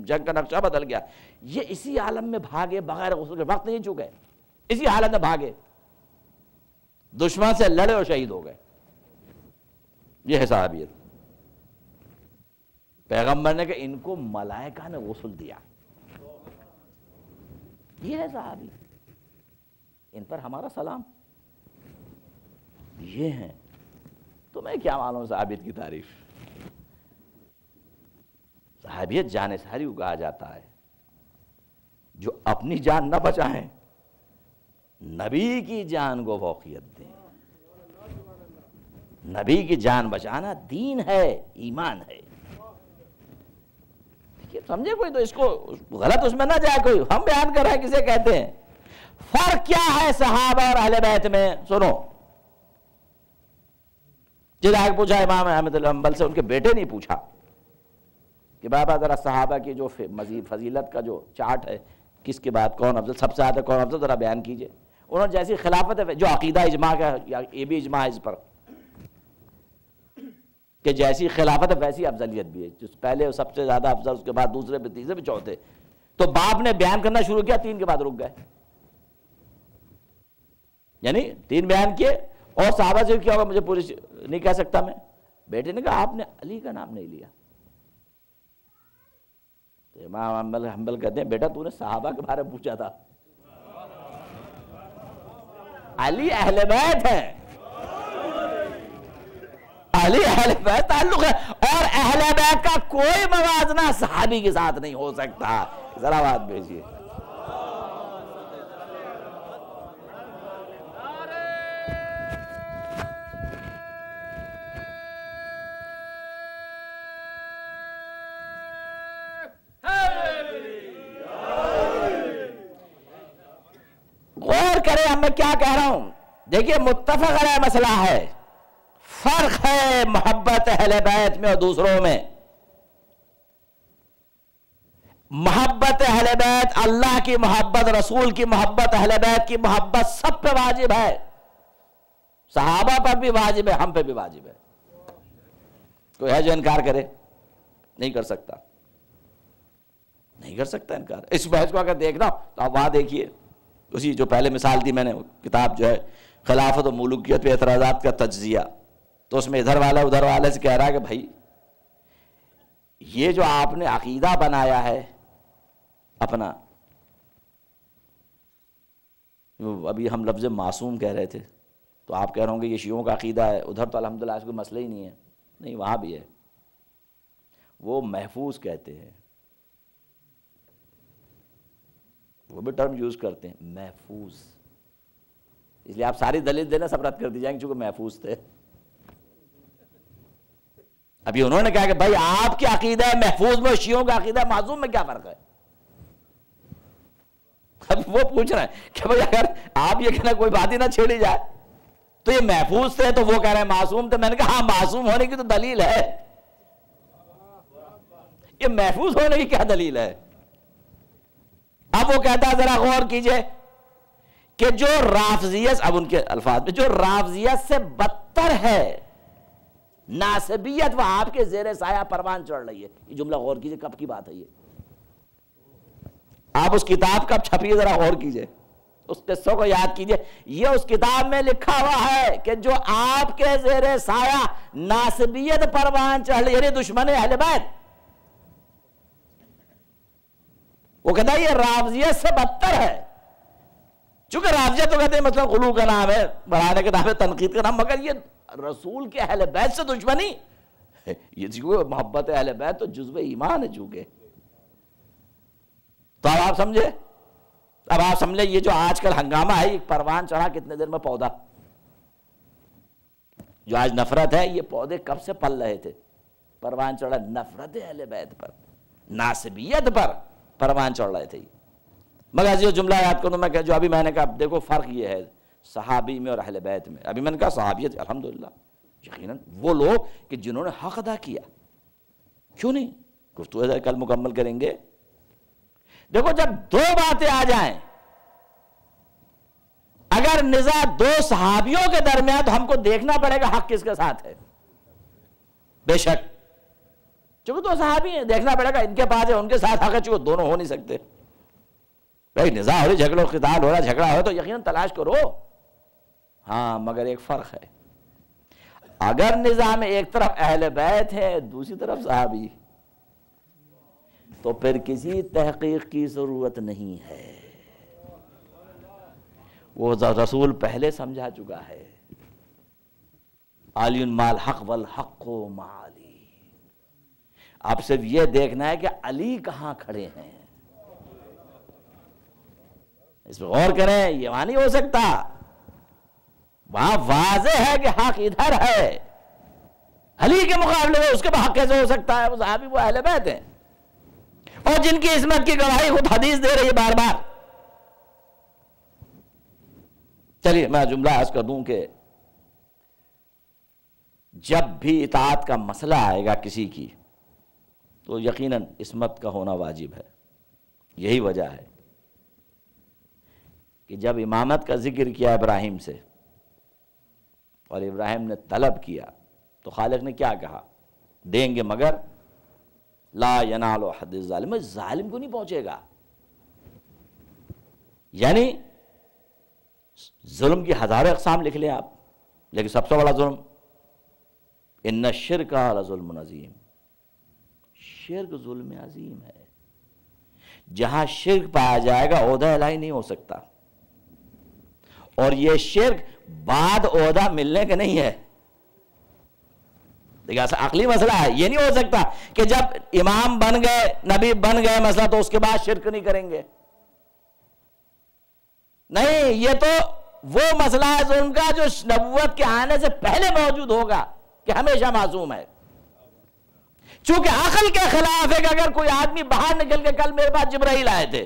جنگ کا نقشہ بدل گیا، یہ اسی عالم میں بھاگے بغیر غسل کے، وقت نہیں چکے، اسی حالت میں بھاگے، دشمن سے لڑے اور شہید ہو گئے۔ یہ ہے صحابیت۔ پیغمبر نے کہ ان کو ملائکہ نے غسل دیا، یہ ہے صحابی، ان پر ہمارا سلام۔ یہ ہیں، تو میں کیا معلوم صحابیت کی تعریف۔ صحابیت جان ساری کو کہا جاتا ہے، جو اپنی جان نہ بچائیں، نبی کی جان کو فوقیت دیں۔ نبی کی جان بچانا دین ہے، ایمان ہے۔ سمجھے کوئی تو اس کو غلط اس میں نہ جائے کوئی، ہم بیان کر رہے ہیں کسے کہتے ہیں۔ فرق کیا ہے صحابہ اور اہل بیت میں؟ سنو، جس آگے پوچھا امام احمد بن حنبل سے، ان کے بیٹے نہیں پوچھا کہ بابا ذرا صحابہ کی جو مزید فضیلت کا جو چارٹ ہے، کس کے بعد کون افضل، سب سے زیادہ کون افضل، ذرا بیان کیجئے۔ انہوں نے جیسی خلافت ہے، جو عقیدہ اجماع کا، یہ بھی اجماع ہے اس پر کہ جیسی خلافت ہے ویسی افضلیت بھی ہے، جس پہلے سب سے زیادہ افضل، اس کے بعد دوسرے پہ تیسرے پہ چوتھے۔ تو باپ نے بیان کرنا شروع کیا، 3 کے بعد رک گئے، یعنی 3 بیان کیے، اور صحابہ سے کیا ہوگا مجھے پوری نہیں کہہ سکتا میں۔ بیٹے نے کہا آپ نے علی کا نام نہیں لیا۔ تو امام حنبل کہتے ہیں بیٹا تو نے صحابہ کے بارے میں پوچھا تھا، علی اہل بیت ہے، خالی اہل بیت تعلق ہے، اور اہل بیت کا کوئی موازنہ صحابی کے ساتھ نہیں ہو سکتا. ذرا بات بھیجیے. غور کریں میں کیا کہہ رہا ہوں. دیکھیے متفق علیہ مسئلہ ہے، فرق ہے محبت اہل بیت میں اور دوسروں میں. محبت اہل بیت، اللہ کی محبت، رسول کی محبت، اہل بیت کی محبت سب پہ واجب ہے. صحابہ پر بھی واجب ہے، ہم پہ بھی واجب ہے. کوئی ہے جو انکار کرے؟ نہیں کر سکتا، نہیں کر سکتا انکار. اس بحث کو اگر دیکھنا تو آپ وہاں دیکھیے، اسی جو پہلے مثال دی میں نے، کتاب جو ہے خلافت و ملوکیت پہ اعتراضات کا تجزیہ، تو اس میں ادھر والا ادھر والے سے کہہ رہا ہے کہ بھائی یہ جو آپ نے عقیدہ بنایا ہے اپنا، ابھی ہم لفظ معصوم کہہ رہے تھے تو آپ کہہ رہے ہوں گے یہ شیعوں کا عقیدہ ہے، ادھر تو الحمدللہ اس کوئی مسئلہ ہی نہیں ہے. نہیں، وہاں بھی ہے. وہ محفوظ کہتے ہیں، وہ بھی ٹرم یوز کرتے ہیں محفوظ. اس لیے آپ ساری دلیل دینا سب رد کر دی جائیں گے چونکہ محفوظ تھے. ابھی انہوں نے کہا کہ بھائی آپ کی عقیدہ ہے محفوظ میں، شیعوں کا عقیدہ معصوم میں کیا فرق ہے؟ اب وہ پوچھ رہے ہیں کہ بھائی اگر آپ یہ کہنا کوئی بات ہی نہ چھیڑی جائے تو یہ محفوظ تھے تو وہ کہہ رہے ہیں معصوم تھے. میں نے کہا ہاں معصوم ہونے کی تو دلیل ہے، یہ محفوظ ہونے کی کیا دلیل ہے؟ اب وہ کہتا ہے ذرا غور کیجئے کہ جو رافضیت، اب ان کے الفاظ میں، جو رافضیت سے بدتر ہے ناسبیت، وہ آپ کے زیر سایہ پروان چڑھ رہی ہے. یہ جملہ غور کیجئے، کب کی بات ہے یہ؟ آپ اس کتاب کب چھپی ہے ذرا غور کیجئے، اس قصوں کو یاد کیجئے. یہ اس کتاب میں لکھا ہوا ہے کہ جو آپ کے زیر سایہ ناسبیت پروان چڑھ رہی ہے، یعنی دشمن اہل بیت. وہ کہتا ہے یہ رافضیت سے بدتر ہے. چونکہ رافضیت تو کہتے ہیں مطلب غلو کا نام ہے، بڑھانے کا نام ہے، تنقید کا نام، مگر یہ رسول کے اہل بیت سے دشمنی، یہ محبت اہل بیت تو جزو ایمان ہے. چونکہ تو اب آپ سمجھے، اب آپ سمجھے یہ جو آج کل ہنگامہ ہے، یہ پروان چڑھا کتنے دیر میں پودا. جو آج نفرت ہے، یہ پودے کب سے پل رہے تھے. پروان چڑھا نفرت اہل بیت پر، ناسبیت پر پروان چڑھ رہے تھے. مگر یہ جملہ یاد کروں میں کہ جو ابھی میں نے کہا دیکھو فرق یہ ہے صحابی میں اور اہل بیت میں. ابھی میں نے کہا صحابیت الحمدللہ یقیناً وہ لوگ کہ جنہوں نے حق ادا کیا، کیوں نہیں، گفتگو کل مکمل کریں گے. دیکھو جب دو باتیں آ جائیں، اگر نزاع دو صحابیوں کے درمیان، تو ہم کو دیکھنا پڑے گا حق کس کے ساتھ ہے. بے شک چونکہ دو صحابی ہیں، دیکھنا پڑے گا ان کے پاس ہے ان کے ساتھ حق ہے، چونکہ دونوں ہو نہیں سکتے. بھائی نزاع ہو رہی، جھگڑو قتال ہو رہا، جھگڑا ہو تو یقیناً تلاش کرو. ہاں مگر ایک فرق ہے، اگر نزاع میں ایک طرف اہل بیت ہے دوسری طرف صحابی، تو پھر کسی تحقیق کی ضرورت نہیں ہے. وہ رسول پہلے سمجھا چکا ہے، علی مال حق والحق مع علی. آپ صرف یہ دیکھنا ہے کہ علی کہاں کھڑے ہیں. اس پہ غور کریں، یہ وہاں نہیں ہو سکتا. وہاں واضح ہے کہ حق ادھر ہے، علی کے مقابلے میں اس کے حق کیسے ہو سکتا ہے؟ وہ صحابی، وہ اہل بیت ہیں، اور جن کی عصمت کی گواہی خود حدیث دے رہی ہے بار بار. چلیے میں جملہ عرض کر دوں کہ جب بھی اطاعت کا مسئلہ آئے گا کسی کی، تو یقیناً عصمت کا ہونا واجب ہے. یہی وجہ ہے کہ جب امامت کا ذکر کیا ابراہیم سے اور ابراہیم نے طلب کیا، تو خالق نے کیا کہا؟ دیں گے مگر لا ینال حد الظالم، ظالم کو نہیں پہنچے گا. یعنی ظلم کی ہزاروں اقسام لکھ لیں آپ، لیکن سب سے بڑا ظلم ان الشرک لظلم عظیم، شرک ظلم عظیم ہے. جہاں شرک پایا جائے گا عہدہ الہی نہیں ہو سکتا، اور یہ شرک بعد عہدہ ملنے کے نہیں ہے. دیکھیں ایسا عقلی مسئلہ ہے، یہ نہیں ہو سکتا کہ جب امام بن گئے، نبی بن گئے مسئلہ تو اس کے بعد شرک نہیں کریں گے. نہیں، یہ تو وہ مسئلہ ہے ظلم کا جو نبوت کے آنے سے پہلے موجود ہوگا کہ ہمیشہ معصوم ہے. چونکہ عقل کے خلاف ہے کہ اگر کوئی آدمی باہر نکل کے کل میرے پاس جبرائیل آئے تھے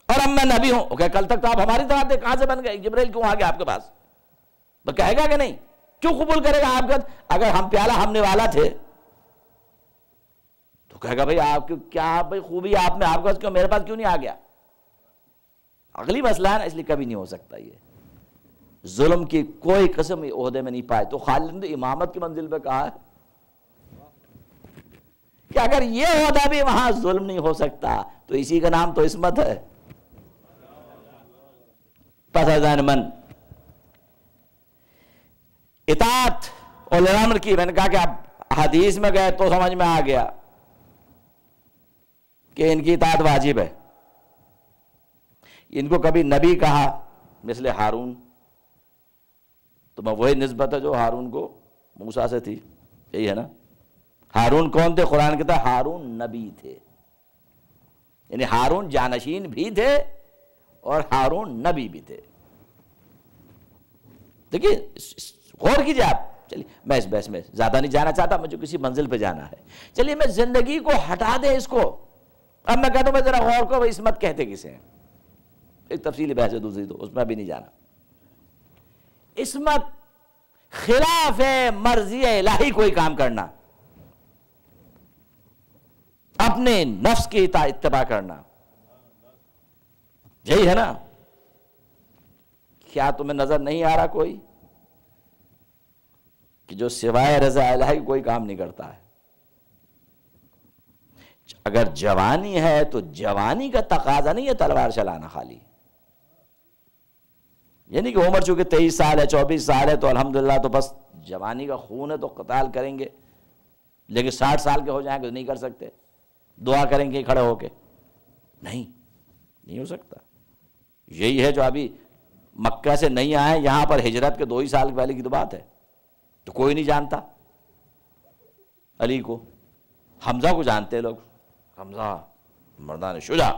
اور اب میں نبی ہوں، کہ کل تک تو آپ ہماری طرح تھے، کہاں سے بن گئے؟ جبرائیل کیوں آ گیا آپ کے پاس؟ تو کہے گا کہ نہیں؟ کیوں قبول کرے گا آپ کا؟ اگر ہم پیالہ ہمنے والا تھے تو کہے گا بھائی آپ کی کیا بھائی خوبی آپ میں، آپ کے پاس کیوں، میرے پاس کیوں نہیں آ گیا؟ عقلی مسئلہ ہے نا، اس لیے کبھی نہیں ہو سکتا. یہ ظلم کی کوئی قسم عہدے میں نہیں پائے. تو خالد نے امامت کی منزل پہ کہا ہے کہ اگر یہ عہدہ بھی وہاں ظلم نہیں ہو سکتا تو اسی کا نام تو عصمت ہے. پس از آن من اطاعت اولی الامر کی. میں نے کہا کہ اب حدیث میں گئے تو سمجھ میں آ گیا کہ ان کی اطاعت واجب ہے. ان کو کبھی نبی کہا مثل ہارون، تو میں وہی نسبت ہے جو ہارون کو موسیٰ سے تھی، یہی ہے نا. ہارون کون تھے؟ قرآن کہتا ہے ہارون نبی تھے، یعنی ہارون جانشین بھی تھے اور ہارون نبی بھی تھے. دیکھیے غور کیجیے آپ. چلیے میں اس بحث میں زیادہ نہیں جانا چاہتا، مجھے کسی منزل پہ جانا ہے. چلیے میں زندگی کو ہٹا دیں اس کو. اب میں کہتا ہوں میں ذرا غور کو عصمت کہتے کسے ہیں؟ ایک تفصیلی بحث ہے دوسری، تو اس میں بھی نہیں جانا. عصمت خلاف مرضی الہی کوئی کام کرنا، اپنے نفس کی اتباع کرنا، یہی ہے نا. کیا تمہیں نظر نہیں آ رہا کوئی کہ جو سوائے رضا الہی کوئی کام نہیں کرتا ہے؟ اگر جوانی ہے تو جوانی کا تقاضا نہیں ہے تلوار چلانا خالی. یعنی کہ عمر چونکہ 23 سال ہے 24 سال ہے تو الحمدللہ تو بس جوانی کا خون ہے تو قتال کریں گے، لیکن 60 سال کے ہو جائیں گے تو نہیں کر سکتے. دعا کریں گے کھڑے ہو کے؟ نہیں ہو سکتا. یہی ہے جو ابھی مکہ سے نہیں آئے، یہاں پر ہجرت کے 2 ہی سال پہلے کی تو بات ہے، تو کوئی نہیں جانتا علی کو. حمزہ کو جانتے لوگ، حمزہ مردان شجاع،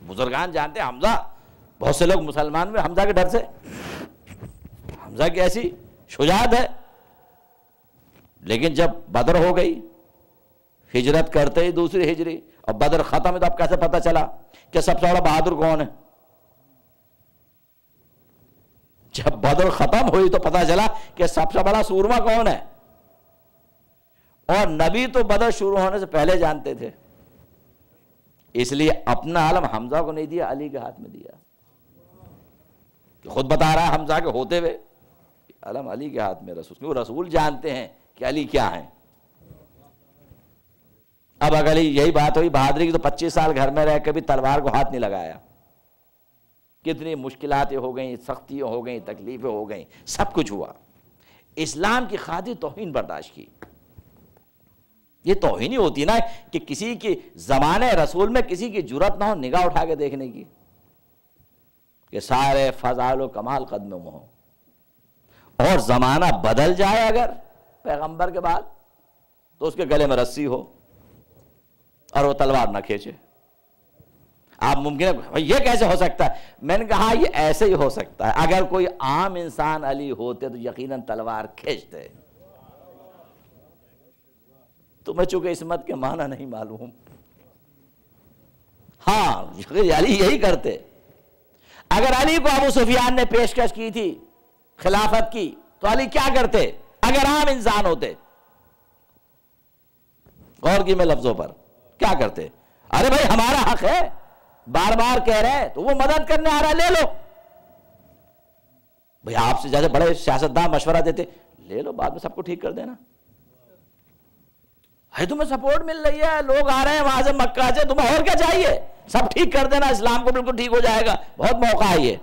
بزرگان جانتے ہیں حمزہ. بہت سے لوگ مسلمان میں حمزہ کے ڈر سے، حمزہ کی ایسی شجاعت ہے. لیکن جب بدر ہو گئی، ہجرت کرتے ہی دوسری ہجری، اور بدر ختم ہے، تو اب کیسے پتہ چلا کہ سب سے بڑا بہادر کون ہے؟ جب بدر ختم ہوئی تو پتہ چلا کہ سب سے بڑا سورما کون ہے. اور نبی تو بدر شروع ہونے سے پہلے جانتے تھے، اس لیے اپنا علم حمزہ کو نہیں دیا، علی کے ہاتھ میں دیا. خود بتا رہا ہے حمزہ کے ہوتے ہوئے علم علی کے ہاتھ میں. رسول رسول جانتے ہیں کہ علی کیا ہیں. اب اگر یہی بات ہوئی بہادری کی تو 25 سال گھر میں رہ کبھی تلوار کو ہاتھ نہیں لگایا. کتنی مشکلاتیں ہو گئیں، سختیاں ہو گئیں، تکلیفیں ہو گئیں، سب کچھ ہوا. اسلام کی خاطر توہین برداشت کی. یہ توہین ہی ہوتی نا کہ کسی کی زمانے رسول میں کسی کی جرات نہ ہو نگاہ اٹھا کے دیکھنے کی کہ سارے فضائل و کمال قدم میں ہوں، اور زمانہ بدل جائے اگر پیغمبر کے بعد تو اس کے گلے میں رسی ہو اور وہ تلوار نہ کھینچے. آپ ممکن ہے یہ کیسے ہو سکتا ہے؟ میں نے کہا یہ ایسے ہی ہو سکتا ہے. اگر کوئی عام انسان علی ہوتے تو یقیناً تلوار کھینچتے. تمہیں چونکہ عصمت کے معنی نہیں معلوم. ہاں علی یہی کرتے. اگر علی کو ابو سفیان نے پیشکش کی تھی خلافت کی تو علی کیا کرتے اگر عام انسان ہوتے؟ غور کی میں لفظوں پر کیا کرتے؟ ارے بھائی ہمارا حق ہے، بار بار کہہ رہے تو وہ مدد کرنے آ رہا ہے، لے لو. بھئی آپ سے جیسے بڑے سیاستدان مشورہ دیتے، لے لو بعد میں سب کو ٹھیک کر دینا. ہے تمہیں سپورٹ مل رہی ہے، لوگ آ رہے ہیں وہاں سے مکہ سے، تمہیں اور کیا چاہیے؟ سب ٹھیک کر دینا، اسلام کو بالکل ٹھیک ہو جائے گا، بہت موقع ہے یہ.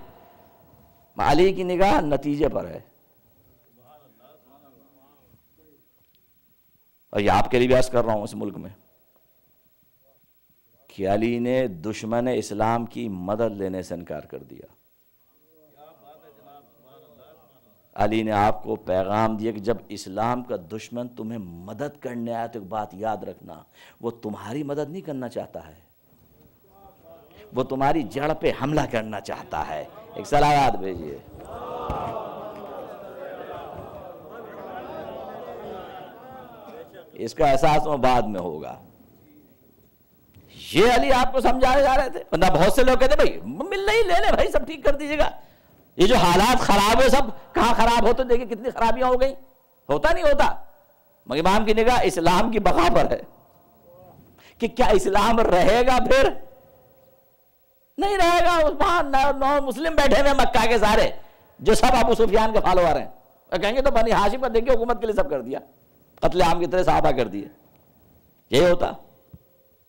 علی کی نگاہ نتیجے پر ہے. اور یہ آپ کے لیے بھی عرض کر رہا ہوں اس ملک میں کہ علی نے دشمن اسلام کی مدد لینے سے انکار کر دیا. علی نے آپ کو پیغام دیا کہ جب اسلام کا دشمن تمہیں مدد کرنے آیا تو ایک بات یاد رکھنا، وہ تمہاری مدد نہیں کرنا چاہتا ہے، وہ تمہاری جڑ پہ حملہ کرنا چاہتا ہے۔ ایک صلوات بھیجیے۔ اس کا احساس وہ بعد میں ہوگا۔ یہ علی آپ کو سمجھائے جا رہے تھے، ورنہ بہت سے لوگ کہتے بھائی مل نہیں، لے لیں بھائی، سب ٹھیک کر دیجیے گا۔ یہ جو حالات خراب ہے سب کہاں خراب ہوتے دیکھیں کتنی خرابیاں ہو گئی، ہوتا نہیں ہوتا، مگر امام کی نگاہ اسلام کی بقا پر ہے کہ کیا اسلام رہے گا؟ پھر نہیں رہے گا۔ وہاں نو مسلم بیٹھے ہوئے مکہ کے سارے جو سب ابو سفیان کے فالوور ہیں، اور کہیں گے تو بنی ہاشم کا دیکھیے حکومت کے لیے سب کر دیا، قتل عام کی طرح صحابہ کر دیے، یہی ہوتا۔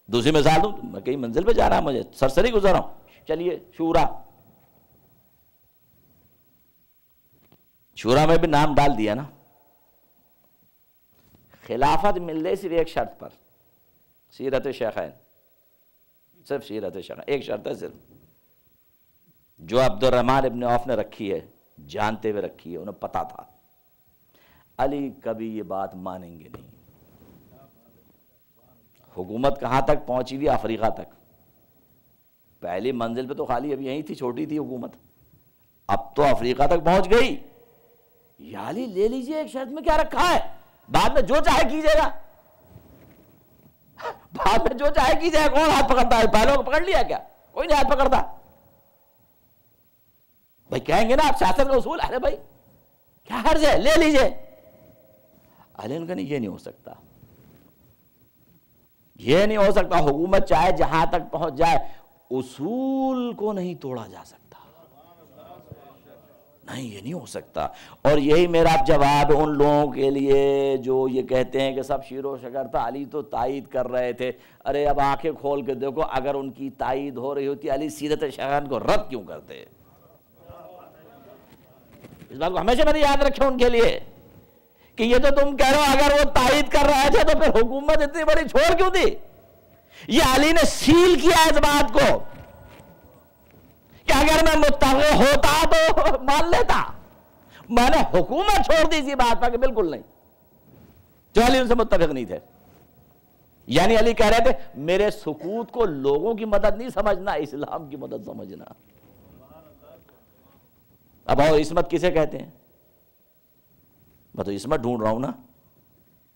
دوسری مثال دوں، میں کئی منزل پہ جا رہا ہوں، مجھے سرسری گزر رہا ہوں، چلیے شورا میں بھی نام ڈال دیا نا۔ خلافت مل رہی صرف ایک شرط پر، سیرت شیخین، صرف سیرت شیخین، ایک شرط ہے صرف، جو عبد الرحمن ابن عوف نے رکھی ہے، جانتے ہوئے رکھی ہے، انہیں پتا تھا علی کبھی یہ بات مانیں گے نہیں۔ حکومت کہاں تک پہنچی ہوئی؟ افریقہ تک۔ پہلی منزل پہ تو خالی اب یہی تھی، چھوٹی تھی حکومت، اب تو افریقہ تک پہنچ گئی۔ یا علی لے لیجئے، ایک شرط میں کیا رکھا ہے، بعد میں جو چاہے کیجئے گا، بعد میں جو چاہے کیجئے گا۔ کون ہاتھ پکڑتا ہے؟ پہلوں کو پکڑ لیا کیا؟ کوئی نہیں ہاتھ پکڑتا۔ بھائی کہیں گے نا آپ سیاست کا اصول، ارے بھائی کیا حرج ہے، لے لیجئے۔ علی نے کہا نہیں، یہ نہیں ہو سکتا، یہ نہیں ہو سکتا، حکومت چاہے جہاں تک پہنچ جائے اصول کو نہیں توڑا جا سکتا، نہیں یہ نہیں ہو سکتا۔ اور یہی میرا جواب ان لوگوں کے لیے جو یہ کہتے ہیں کہ سب شیر و شکر تھا، علی تو تائید کر رہے تھے۔ ارے اب آنکھیں کھول کے دیکھو، اگر ان کی تائید ہو رہی ہوتی علی سیرت شیخین کو رد کیوں کرتے؟ اس بات کو ہمیشہ میں یاد رکھیں ان کے لیے کہ یہ تو تم کہہ رہے ہو اگر وہ تائید کر رہے تھے تو پھر حکومت اتنی بڑی چھوڑ کیوں دی؟ یہ علی نے سیل کیا اس بات کو کہ اگر میں متفق ہوتا تو مان لیتا، میں نے حکومت چھوڑ دی اسی بات پر کہ بالکل نہیں، جو علی ان سے متفق نہیں تھے۔ یعنی علی کہہ رہے تھے میرے سکوت کو لوگوں کی مدد نہیں سمجھنا، اسلام کی مدد سمجھنا۔ اب اور عصمت کسے کہتے ہیں؟ میں تو عصمت ڈھونڈ رہا ہوں نا،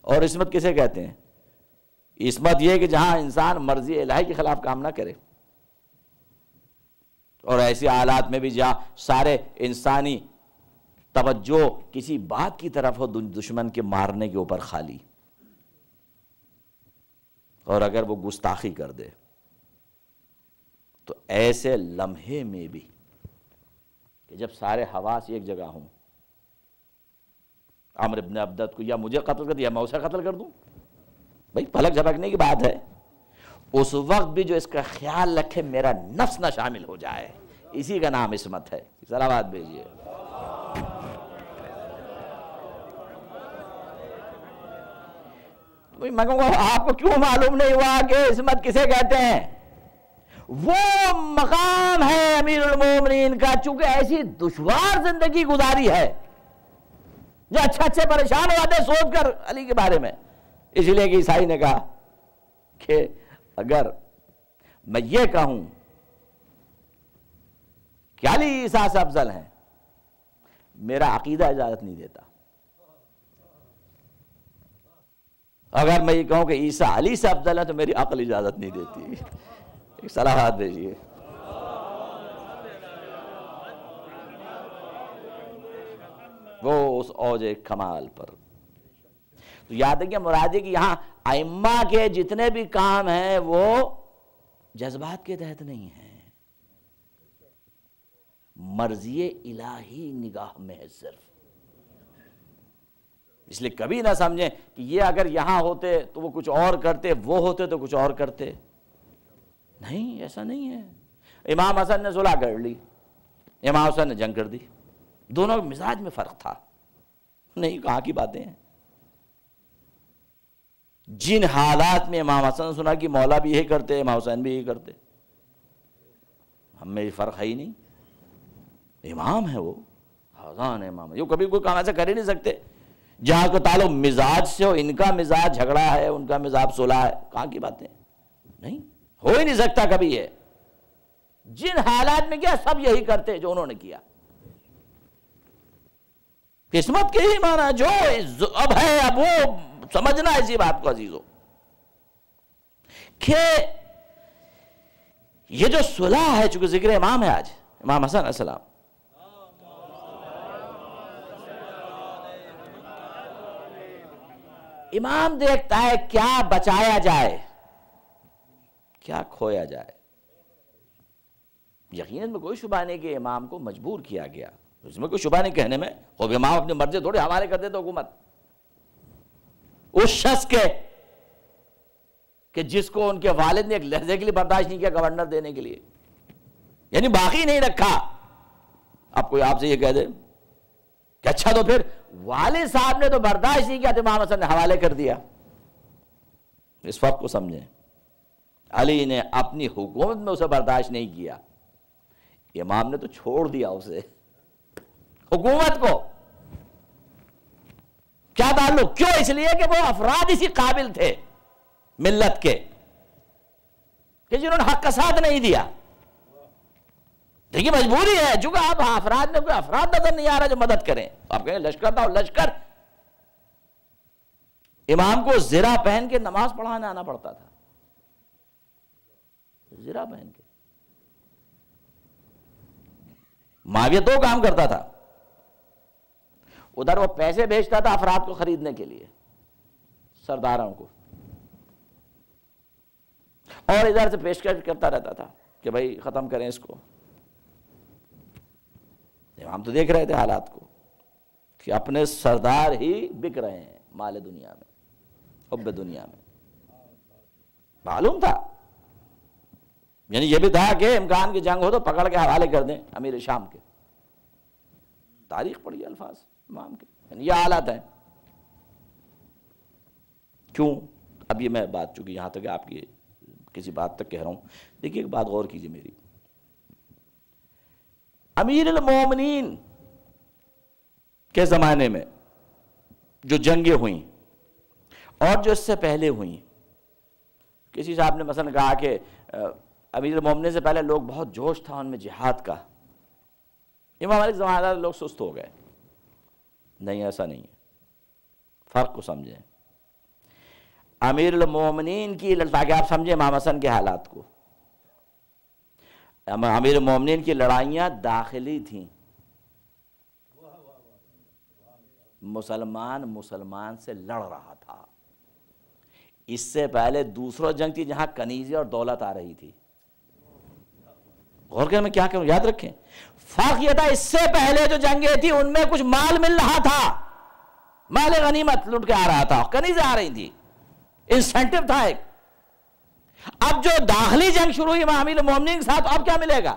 اور عصمت کسے کہتے ہیں؟ عصمت یہ کہ جہاں انسان مرضی الہی کے خلاف کام نہ کرے، اور ایسے حالات میں بھی جہاں سارے انسانی توجہ کسی بات کی طرف ہو، دشمن کے مارنے کے اوپر خالی، اور اگر وہ گستاخی کر دے تو ایسے لمحے میں بھی کہ جب سارے حواس ایک جگہ ہوں، عمرو ابن عبدت کو یا مجھے قتل کر دیا میں اسے قتل کر دوں، بھائی پلک جھپکنے کی بات ہے، اس وقت بھی جو اس کا خیال رکھے میرا نفس نہ شامل ہو جائے، اسی کا نام عصمت ہے۔ صلوات بھیجیے۔ میں کہوں گا آپ کو کیوں معلوم نہیں ہوا کہ عصمت کسے کہتے ہیں؟ وہ مقام ہے امیر المومنین کا، چونکہ ایسی دشوار زندگی گزاری ہے جو اچھے پریشان ہو جاتے سوچ کر علی کے بارے میں۔ اس لیے کہ عیسائی نے کہا کہ اگر میں یہ کہوں کہ علی عیسیٰ سے افضل ہیں، میرا عقیدہ اجازت نہیں دیتا۔ اگر میں یہ کہوں کہ عیسیٰ علی سے افضل ہے تو میری عقل اجازت نہیں دیتی۔ ایک صلاحات دیجیے۔ وہ اس اوج کمال پر تو یاد ہے کہ مراد ہے کہ یہاں ائمہ کے جتنے بھی کام ہیں وہ جذبات کے تحت نہیں ہیں، مرضی الہی نگاہ میں ہے صرف۔ اس لیے کبھی نہ سمجھیں کہ یہ اگر یہاں ہوتے تو وہ کچھ اور کرتے، وہ ہوتے تو کچھ اور کرتے، نہیں، ایسا نہیں ہے۔ امام حسن نے صلح کر لی، امام حسن نے جنگ کر دی، دونوں مزاج میں فرق تھا، نہیں کہاں کی باتیں ہیں۔ جن حالات میں امام حسن سنا کہ مولا بھی یہی کرتے، امام حسین بھی یہی کرتے، ہم میں فرق ہے ہی نہیں، امام ہے وہ، اذان امام، یہ کبھی کوئی کام ایسا کر ہی نہیں سکتے جہاں کو تعلق مزاج سے ہو، ان کا مزاج جھگڑا ہے، ان کا مزاج صلح ہے، کہاں کی باتیں، نہیں ہو ہی نہیں سکتا کبھی یہ۔ جن حالات میں کیا سب یہی کرتے جو انہوں نے کیا۔ قسمت کے ہی مانا جو اب ہے، اب وہ سمجھنا اسی بات کو عزیزو کہ یہ جو صلح ہے، چونکہ ذکر امام ہے آج، امام حسن علیہ السلام، امام دیکھتا ہے کیا بچایا جائے، کیا کھویا جائے۔ یقیناً میں کوئی شبہ نہیں کہ امام کو مجبور کیا گیا، اس میں کوئی شبہ نہیں کہنے میں، خوب امام اپنی مرضی تھوڑے حوالے کر دیتے حکومت اس شخص کے کہ جس کو ان کے والد نے ایک لحظے کے لیے برداشت نہیں کیا گورنر دینے کے لیے، یعنی باقی نہیں رکھا۔ اب کوئی آپ سے یہ کہہ دے کہ اچھا تو پھر والد صاحب نے تو برداشت نہیں کیا تو امام حسن نے حوالے کر دیا، اس فرق کو سمجھیں۔ علی نے اپنی حکومت میں اسے برداشت نہیں کیا، امام نے تو چھوڑ دیا اسے، حکومت کو۔ کیا تعلق؟ کیوں؟ اس لیے کہ وہ افراد اسی قابل تھے ملت کے کہ جنہوں نے حق کا ساتھ نہیں دیا۔ دیکھیے مجبوری ہے، چونکہ آپ افراد میں کوئی افراد نظر نہیں آ رہا جو مدد کریں، آپ کہیں لشکر تھا، اور لشکر امام کو زرہ پہن کے نماز پڑھانے آنا پڑتا تھا، زرہ پہن کے۔ معاویہ دو کام کرتا تھا، ادھر وہ پیسے بھیجتا تھا افراد کو خریدنے کے لیے، سرداروں کو، اور ادھر سے پیشکش کرتا رہتا تھا کہ بھائی ختم کریں اس کو۔ ہم تو دیکھ رہے تھے حالات کو کہ اپنے سردار ہی بک رہے ہیں مال دنیا میں، حب دنیا میں، معلوم تھا۔ یعنی یہ بھی تھا کہ امکان کی جنگ ہو تو پکڑ کے حوالے کر دیں امیر شام کے، تاریخ پڑھی الفاظ امام کے، یعنی یہ حالات ہیں۔ کیوں؟ اب یہ میں بات چونکہ یہاں تک آپ کی کسی بات تک کہہ رہا ہوں، دیکھیے ایک بات غور کیجیے میری۔ امیر المومنین کے زمانے میں جو جنگیں ہوئیں اور جو اس سے پہلے ہوئیں، کسی صاحب نے مثلا کہا کہ امیر المومنین سے پہلے لوگ بہت جوش تھا ان میں جہاد کا، امام علی کے زمانے میں لوگ سست ہو گئے۔ نہیں، ایسا نہیں ہے، فرق کو سمجھیں۔ امیر المومنین کی، تاکہ آپ سمجھیں امام حسن کے حالات کو، امیر المومنین کی لڑائیاں داخلی تھیں، مسلمان سے لڑ رہا تھا۔ اس سے پہلے دوسرا جنگ تھی جہاں کنیزی اور دولت آ رہی تھی۔ غور کریں میں کیا کروں، یاد رکھیں فرق یہ تھا، اس سے پہلے جو جنگیں تھی ان میں کچھ مال مل رہا تھا، مال غنیمت لٹ کے آ رہا تھا، کنیزیں آ رہی تھی، انسینٹیو تھا ایک۔ اب جو داخلی جنگ شروع ہوئی امیر المومنین کے ساتھ، اب کیا ملے گا؟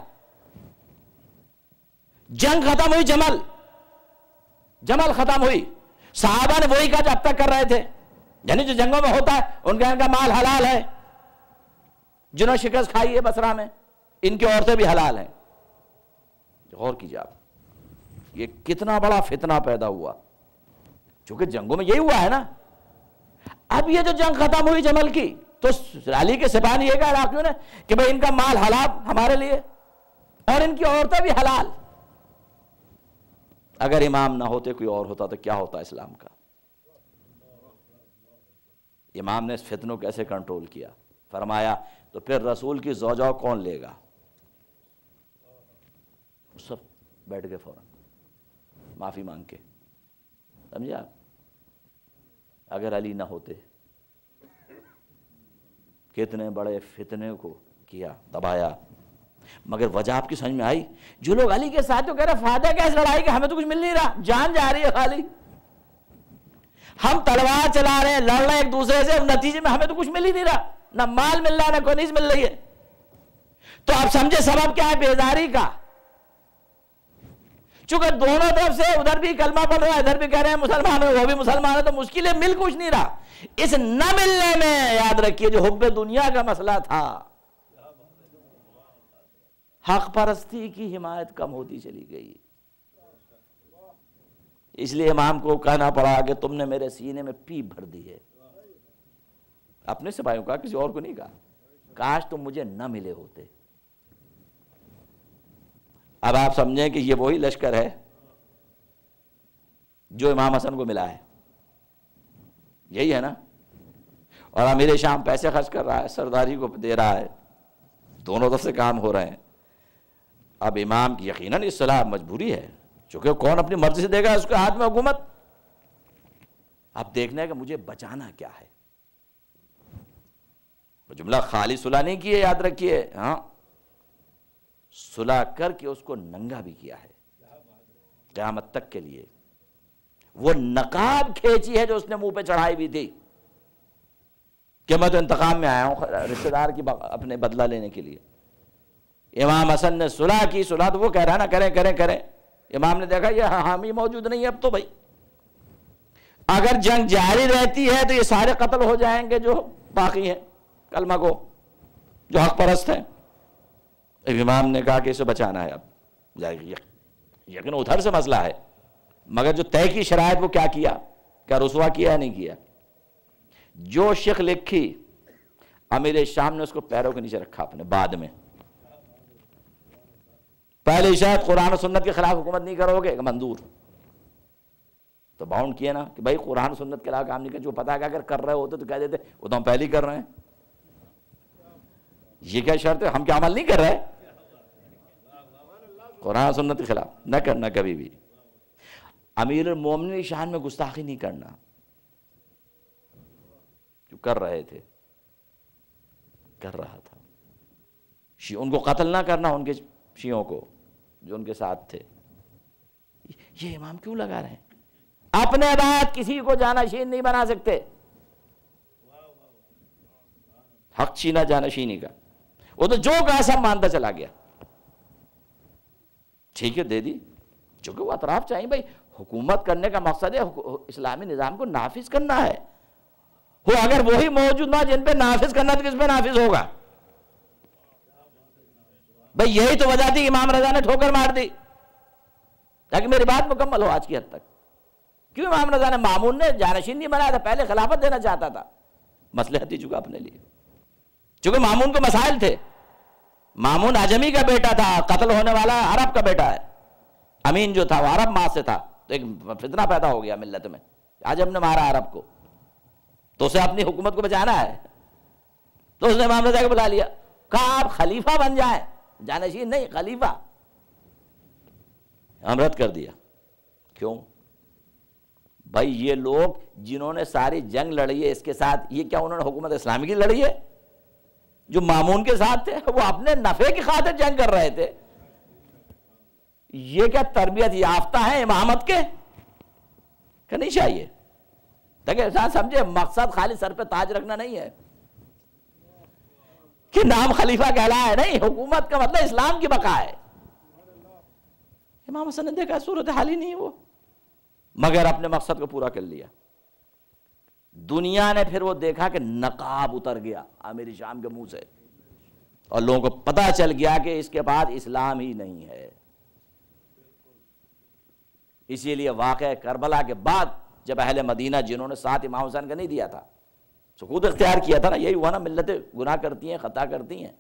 جنگ ختم ہوئی، جمل ختم ہوئی، صحابہ نے وہی کہا جو اب تک کر رہے تھے، یعنی جو جنگوں میں ہوتا ہے ان کا مال حلال ہے، جنہوں نے شکست کھائی ہے بصرہ میں ان کی عورتیں بھی حلال ہیں۔ غور کیجیے آپ، یہ کتنا بڑا فتنہ پیدا ہوا، چونکہ جنگوں میں یہی ہوا ہے نا۔ اب یہ جو جنگ ختم ہوئی جمل کی، تو علی کے سپاہ نے یہ کہا عراقیوں نے کہ بھئی ان کا مال حلال ہمارے لیے اور ان کی عورتیں بھی حلال۔ اگر امام نہ ہوتے کوئی اور ہوتا تو کیا ہوتا اسلام کا؟ امام نے اس فتنوں کو کیسے کنٹرول کیا؟ فرمایا تو پھر رسول کی زوجہ کون لے گا؟ سب بیٹھ گئے فوراً معافی مانگ کے، سمجھے آپ؟ اگر علی نہ ہوتے کتنے بڑے فتنے کو کیا، دبایا، مگر وجہ آپ کی سمجھ میں آئی؟ جو لوگ علی کے ساتھ تو کہہ رہے فائدہ کیا اس لڑائی کا، ہمیں تو کچھ مل نہیں رہا، جان جا رہی ہے خالی، ہم تلوار چلا رہے ہیں، لڑ رہے ہیں ایک دوسرے سے، نتیجے میں ہمیں تو کچھ مل ہی نہیں رہا، نہ مال مل رہا ہے نہ کوئی نیز مل رہی ہے۔ تو آپ سمجھے سبب کیا ہے بیداری کا؟ چونکہ دونوں طرف سے ادھر بھی کلمہ پڑھ رہا ہے، ادھر بھی کہہ رہے ہیں مسلمان ہے، وہ بھی مسلمان ہے، تو مشکل ہے، مل کچھ نہیں رہا۔ اس نہ ملنے میں یاد رکھیے جو حب دنیا کا مسئلہ تھا، حق پرستی کی حمایت کم ہوتی چلی گئی۔ اس لیے امام کو کہنا پڑا کہ تم نے میرے سینے میں پیپ بھر دی ہے. اپنے سپاہیوں کا، کسی اور کو نہیں کہا. کاش تم مجھے نہ ملے ہوتے. اب آپ سمجھیں کہ یہ وہی لشکر ہے جو امام حسن کو ملا ہے. یہی ہے نا. اور امیر شام پیسے خرچ کر رہا ہے، سرداری کو دے رہا ہے، دونوں طرف سے کام ہو رہے ہیں. اب امام کی یقیناً اصلاح مجبوری ہے، چونکہ کون اپنی مرضی سے دے گا اس کے ہاتھ میں حکومت. اب دیکھنا ہے کہ مجھے بچانا کیا ہے. جملہ خالی صلح نہیں کی ہے، یاد رکھیے. ہاں، صلح کر کے اس کو ننگا بھی کیا ہے قیامت تک کے لیے. وہ نقاب کھینچی ہے جو اس نے منہ پہ چڑھائی بھی تھی کہ میں تو انتقام میں آیا ہوں رشتہ دار کی اپنے بدلہ لینے کے لیے. امام حسن نے صلح کی. صلح تو وہ کہہ رہا ہے نا کریں کریں کریں. امام نے دیکھا یہ حامی موجود نہیں ہے اب تو. بھائی اگر جنگ جاری رہتی ہے تو یہ سارے قتل ہو جائیں گے جو باقی ہیں کلمہ کو، جو حق پرست ہیں. امام نے کہا کہ اسے بچانا ہے. اب یقین ادھر سے مسئلہ ہے، مگر جو طے کی شرائط وہ کیا رسوا کیا ہے نہیں کیا. جو شک لکھی امیر شام نے اس کو پیروں کے نیچے رکھا اپنے. بعد میں پہلے شاید قرآن و سنت کے خلاف حکومت نہیں کرو گے، منظور تو باؤنڈ کیے نا کہ بھائی قرآن و سنت کے خلاف کام نہیں کر. جو پتا ہے کہ اگر کر رہے ہوتے تو کہہ دیتے وہ تو ہم پہلے ہی کر رہے ہیں. یہ کیا شرط ہے؟ ہم کیا عمل نہیں کر رہے؟ قرآن و سنت کے خلاف نہ کرنا کبھی بھی. امیر المومنین کی شان میں گستاخی نہیں کرنا جو کر رہے تھے، کر رہا تھا. ان کو قتل نہ کرنا، ان کے شیعوں کو جو ان کے ساتھ تھے. یہ امام کیوں لگا رہے ہیں؟ اپنے بعد کسی کو جانشین نہیں بنا سکتے. حق چھینا جانشینی کا. وہ تو جو کہا سب مانتا چلا گیا. ٹھیک ہے دے دی، چونکہ وہ اطراف چاہیے. بھائی حکومت کرنے کا مقصد ہے اسلامی نظام کو نافذ کرنا ہے. وہ اگر وہی موجود نہ جن پہ نافذ کرنا تو کس پہ نافذ ہوگا؟ بھائی یہی تو وجہ تھی امام رضا نے ٹھوکر مار دی تاکہ میری بات مکمل ہو آج کی حد تک. کیوں امام رضا نے مامون نے جانشین نہیں بنایا تھا؟ پہلے خلافت دینا چاہتا تھا، مصلحت ہی چکا اپنے لیے. چونکہ مامون کو مسائل تھے. مامون عجمی کا بیٹا تھا، قتل ہونے والا عرب کا بیٹا ہے. امین جو تھا وہ عرب ماں سے تھا، تو ایک فتنہ پیدا ہو گیا ملت میں. عجم نے مارا عرب کو، تو اسے اپنی حکومت کو بچانا ہے. تو اس نے امام رضا کو بلا لیا، کہا آپ خلیفہ بن جائیں، جانشین نہیں خلیفہ. ہم رد کر دیا. کیوں؟ بھائی یہ لوگ جنہوں نے ساری جنگ لڑی ہے اس کے ساتھ، یہ کیا انہوں نے حکومت اسلامی کی لڑی ہے؟ جو مامون کے ساتھ تھے وہ اپنے نفع کی خاطر جنگ کر رہے تھے. یہ کیا تربیت یافتہ ہے امامت کے؟ کہ نہیں چاہیے تاکہ انسان سمجھے مقصد خالی سر پہ تاج رکھنا نہیں ہے کہ نام خلیفہ کہلائے. نہیں، حکومت کا مطلب اسلام کی بقا ہے. امام حسن نے دیکھا صورتحال ہی نہیں وہ، مگر اپنے مقصد کو پورا کر لیا. دنیا نے پھر وہ دیکھا کہ نقاب اتر گیا امیر شام کے منہ سے، اور لوگوں کو پتہ چل گیا کہ اس کے بعد اسلام ہی نہیں ہے. اسی لیے واقعہ کربلا کے بعد جب اہل مدینہ جنہوں نے ساتھ امام حسین کا نہیں دیا تھا سکوت اختیار کیا تھا نا، یہی ہوا نا. ملتیں گناہ کرتی ہیں، خطا کرتی ہیں.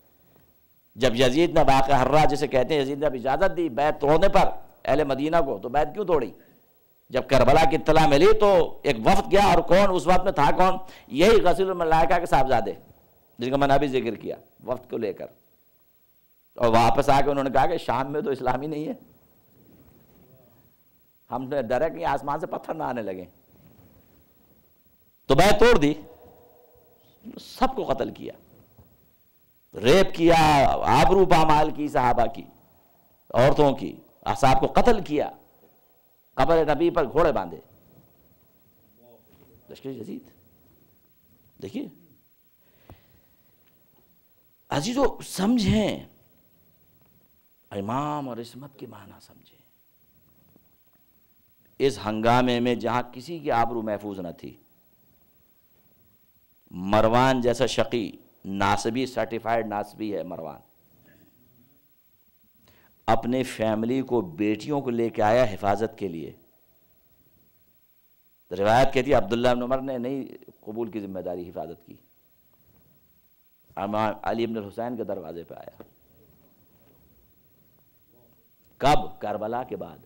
جب یزید نے واقعہ حرہ جسے کہتے ہیں، یزید نے اجازت دی بیعت توڑنے پر اہل مدینہ کو، تو بیعت کیوں توڑی؟ جب کربلا کی اطلاع ملی تو ایک وفد گیا، اور کون اس وقت میں تھا؟ کون؟ یہی غسیل الملائکہ کے صاحبزادے جن کا میں نے ابھی ذکر کیا، وفد کو لے کر. اور واپس آ کے انہوں نے کہا کہ شام میں تو اسلامی نہیں ہے. ہم نے ڈرے کہ آسمان سے پتھر نہ آنے لگے، تو بیعت توڑ دی. سب کو قتل کیا، ریپ کیا، آبرو پامال کی صحابہ کی، عورتوں کی، اصحاب کو قتل کیا، قبر نبی پر گھوڑے باندھے. لشکر یزید دیکھیے عزیزو، سمجھیں امام اور عصمت کے معنی سمجھیں. اس ہنگامے میں جہاں کسی کی آبرو محفوظ نہ تھی، مروان جیسا شقی، ناسبی، سرٹیفائیڈ ناسبی ہے مروان، اپنے فیملی کو، بیٹیوں کو لے کے آیا حفاظت کے لیے. روایت کہتی ہے عبداللہ بن عمر نے نہیں قبول کی ذمہ داری حفاظت کی، امام علی بن الحسین کے دروازے پہ آیا۔ کب؟ کربلا کے بعد۔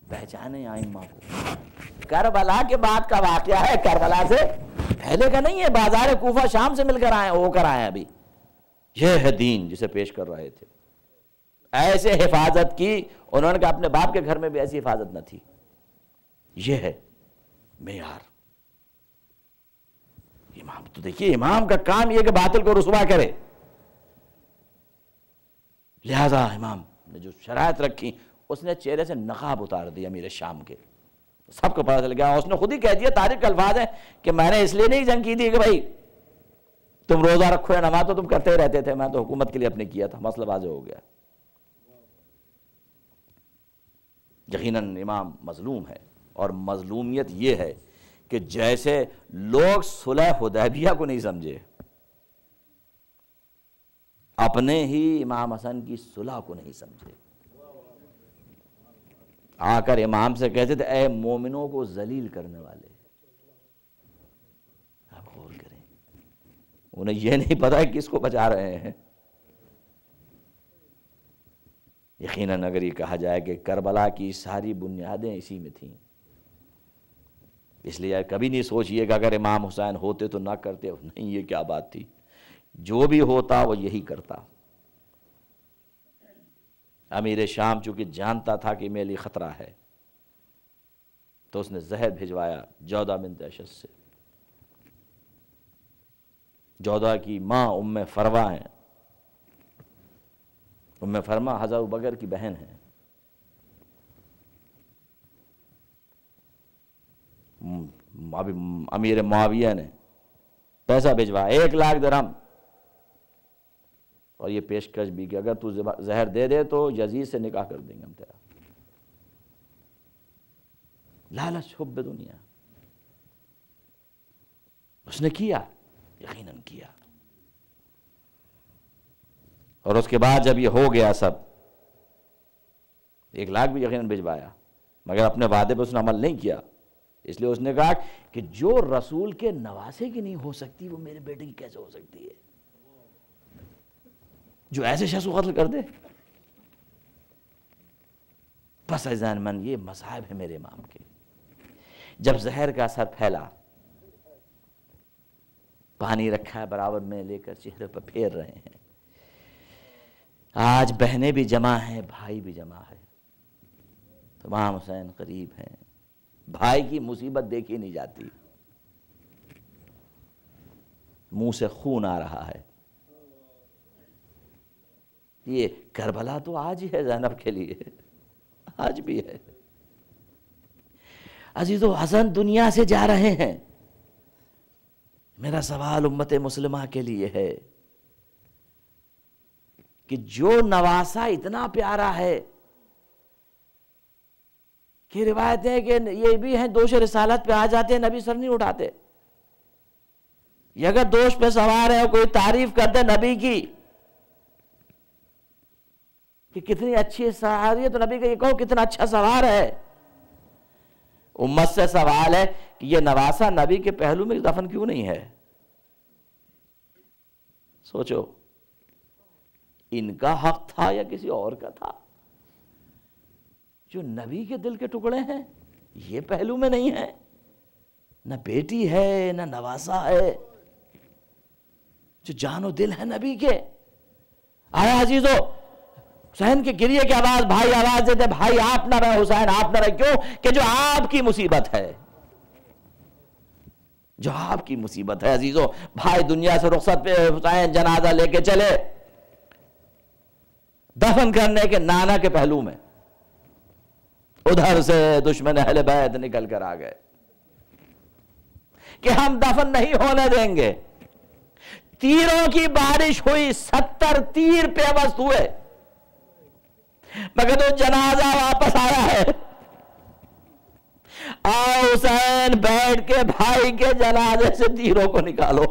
پہچانے ائمہ کو، کربلا کے بعد کا واقعہ ہے، کربلا سے پہلے کا نہیں ہے۔ بازار کوفہ شام سے مل کر آئے، ہو کر آئے ابھی۔ یہ ہے دین جسے پیش کر رہے تھے۔ ایسے حفاظت کی، انہوں نے کہا اپنے باپ کے گھر میں بھی ایسی حفاظت نہ تھی۔ یہ ہے معیار۔ امام تو دیکھیے، امام کا کام یہ کہ باطل کو رسوا کرے، لہذا امام نے جو شرائط رکھی، اس نے چہرے سے نقاب اتار دیا امیر شام کے، سب کو پتہ چل گیا۔ اس نے خود ہی کہہ دیا، تاریخ کے الفاظ ہیں کہ میں نے اس لیے نہیں جنگ کی تھی کہ بھائی تم روزہ رکھو یا نماز تو تم کرتے رہتے تھے، میں تو حکومت کے لیے اپنے کیا تھا، مسئلہ واضح ہو گیا۔ یقیناً امام مظلوم ہے، اور مظلومیت یہ ہے کہ جیسے لوگ صلح حدیبیہ کو نہیں سمجھے، اپنے ہی امام حسن کی صلح کو نہیں سمجھے۔ آ کر امام سے کہتے تھے اے مومنوں کو ذلیل کرنے والے۔ آپ غور کریں، انہیں یہ نہیں پتا کہ کس کو بچا رہے ہیں۔ یقیناً اگر یہ کہا جائے کہ کربلا کی ساری بنیادیں اسی میں تھیں، اس لیے کبھی نہیں سوچئے کہ اگر امام حسین ہوتے تو نہ کرتے، نہیں، یہ کیا بات تھی، جو بھی ہوتا وہ یہی کرتا۔ امیر شام چونکہ جانتا تھا کہ میرے لیے خطرہ ہے، تو اس نے زہر بھجوایا جودہ بنت اشد سے۔ جودہ کی ماں ام فروا ہیں، ام فرما حضرت ابوبکر کی بہن ہیں۔ امیر معاویہ نے پیسہ بھجوایا 1,00,000 درہم، اور یہ پیشکش بھی کہ اگر تو زہر دے دے تو یزید سے نکاح کر دیں گے ہم تیرا۔ لالچ، حب دنیا، اس نے کیا، یقیناً کیا۔ اور اس کے بعد جب یہ ہو گیا سب، 1,00,000 بھی یقیناً بھجوایا، مگر اپنے وعدے پہ اس نے عمل نہیں کیا۔ اس لیے اس نے کہا کہ جو رسول کے نواسے کی نہیں ہو سکتی وہ میرے بیٹے کی کیسے ہو سکتی ہے؟ جو ایسے شخص کو قتل کر دے۔ بس عزیزان من، یہ مذاہب ہے میرے امام کے۔ جب زہر کا اثر پھیلا، پانی رکھا ہے برابر میں، لے کر چہرے پر پھیر رہے ہیں۔ آج بہنیں بھی جمع ہیں، بھائی بھی جمع ہے، امام حسین قریب ہیں، بھائی کی مصیبت دیکھی نہیں جاتی، منہ سے خون آ رہا ہے۔ یہ کربلا تو آج ہی ہے زینب کے لیے، آج بھی ہے۔ عزیزو، حسن دنیا سے جا رہے ہیں۔ میرا سوال امت مسلمہ کے لیے ہے کہ جو نواسا اتنا پیارا ہے کہ روایتیں کہ یہ بھی ہیں دوش رسالت پہ آ جاتے ہیں، نبی سر نہیں اٹھاتے۔ یہ اگر دوش پہ سوار ہے، کوئی تعریف کرتے نبی کی کہ کتنی اچھی سواری ہے، تو نبی کا یہ کہو کتنا اچھا سوار ہے۔ امت سے سوال ہے کہ یہ نواسا نبی کے پہلو میں دفن کیوں نہیں ہے؟ سوچو، ان کا حق تھا یا کسی اور کا تھا؟ جو نبی کے دل کے ٹکڑے ہیں یہ پہلو میں نہیں ہے، نہ بیٹی ہے نہ نواسا ہے، جو جان و دل ہے نبی کے۔ آیا عزیزو، حسین کے گریے کی آواز، بھائی آواز دیتے بھائی آپ نہ رہے، حسین آپ نہ رہے، کیوں کہ جو آپ کی مصیبت ہے، جو آپ کی مصیبت ہے۔ عزیزو، بھائی دنیا سے رخصت پہ، حسین جنازہ لے کے چلے دفن کرنے کے نانا کے پہلو میں، ادھر سے دشمن اہل بیت نکل کر آ گئے کہ ہم دفن نہیں ہونے دیں گے۔ تیروں کی بارش ہوئی، 70 تیر پیوست ہوئے، مگر تو جنازہ واپس آیا ہے۔ آؤ حسین بیٹھ کے بھائی کے جنازے سے تیروں کو نکالو۔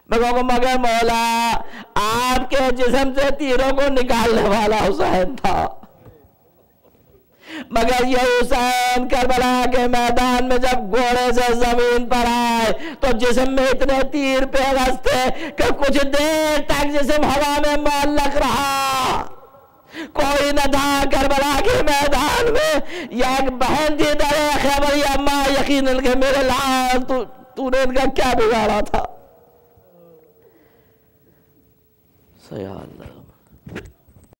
مگر مولا، آپ کے جسم سے تیروں کو نکالنے والا حسین تھا، مگر یہ حسین کربلا کے میدان میں جب گھوڑے سے زمین پر آئے تو جسم میں اتنے تیر پیغست تھے کہ کچھ دیر تک جسم ہوا میں معلق رہا. کوئی نہ تھا کربلا کے میدان میں. یا ایک بہن تھی در خیبر یا ماں یقیناً کہ میرے لال تو نے ان کا کیا بگاڑا تھا. یا اللہ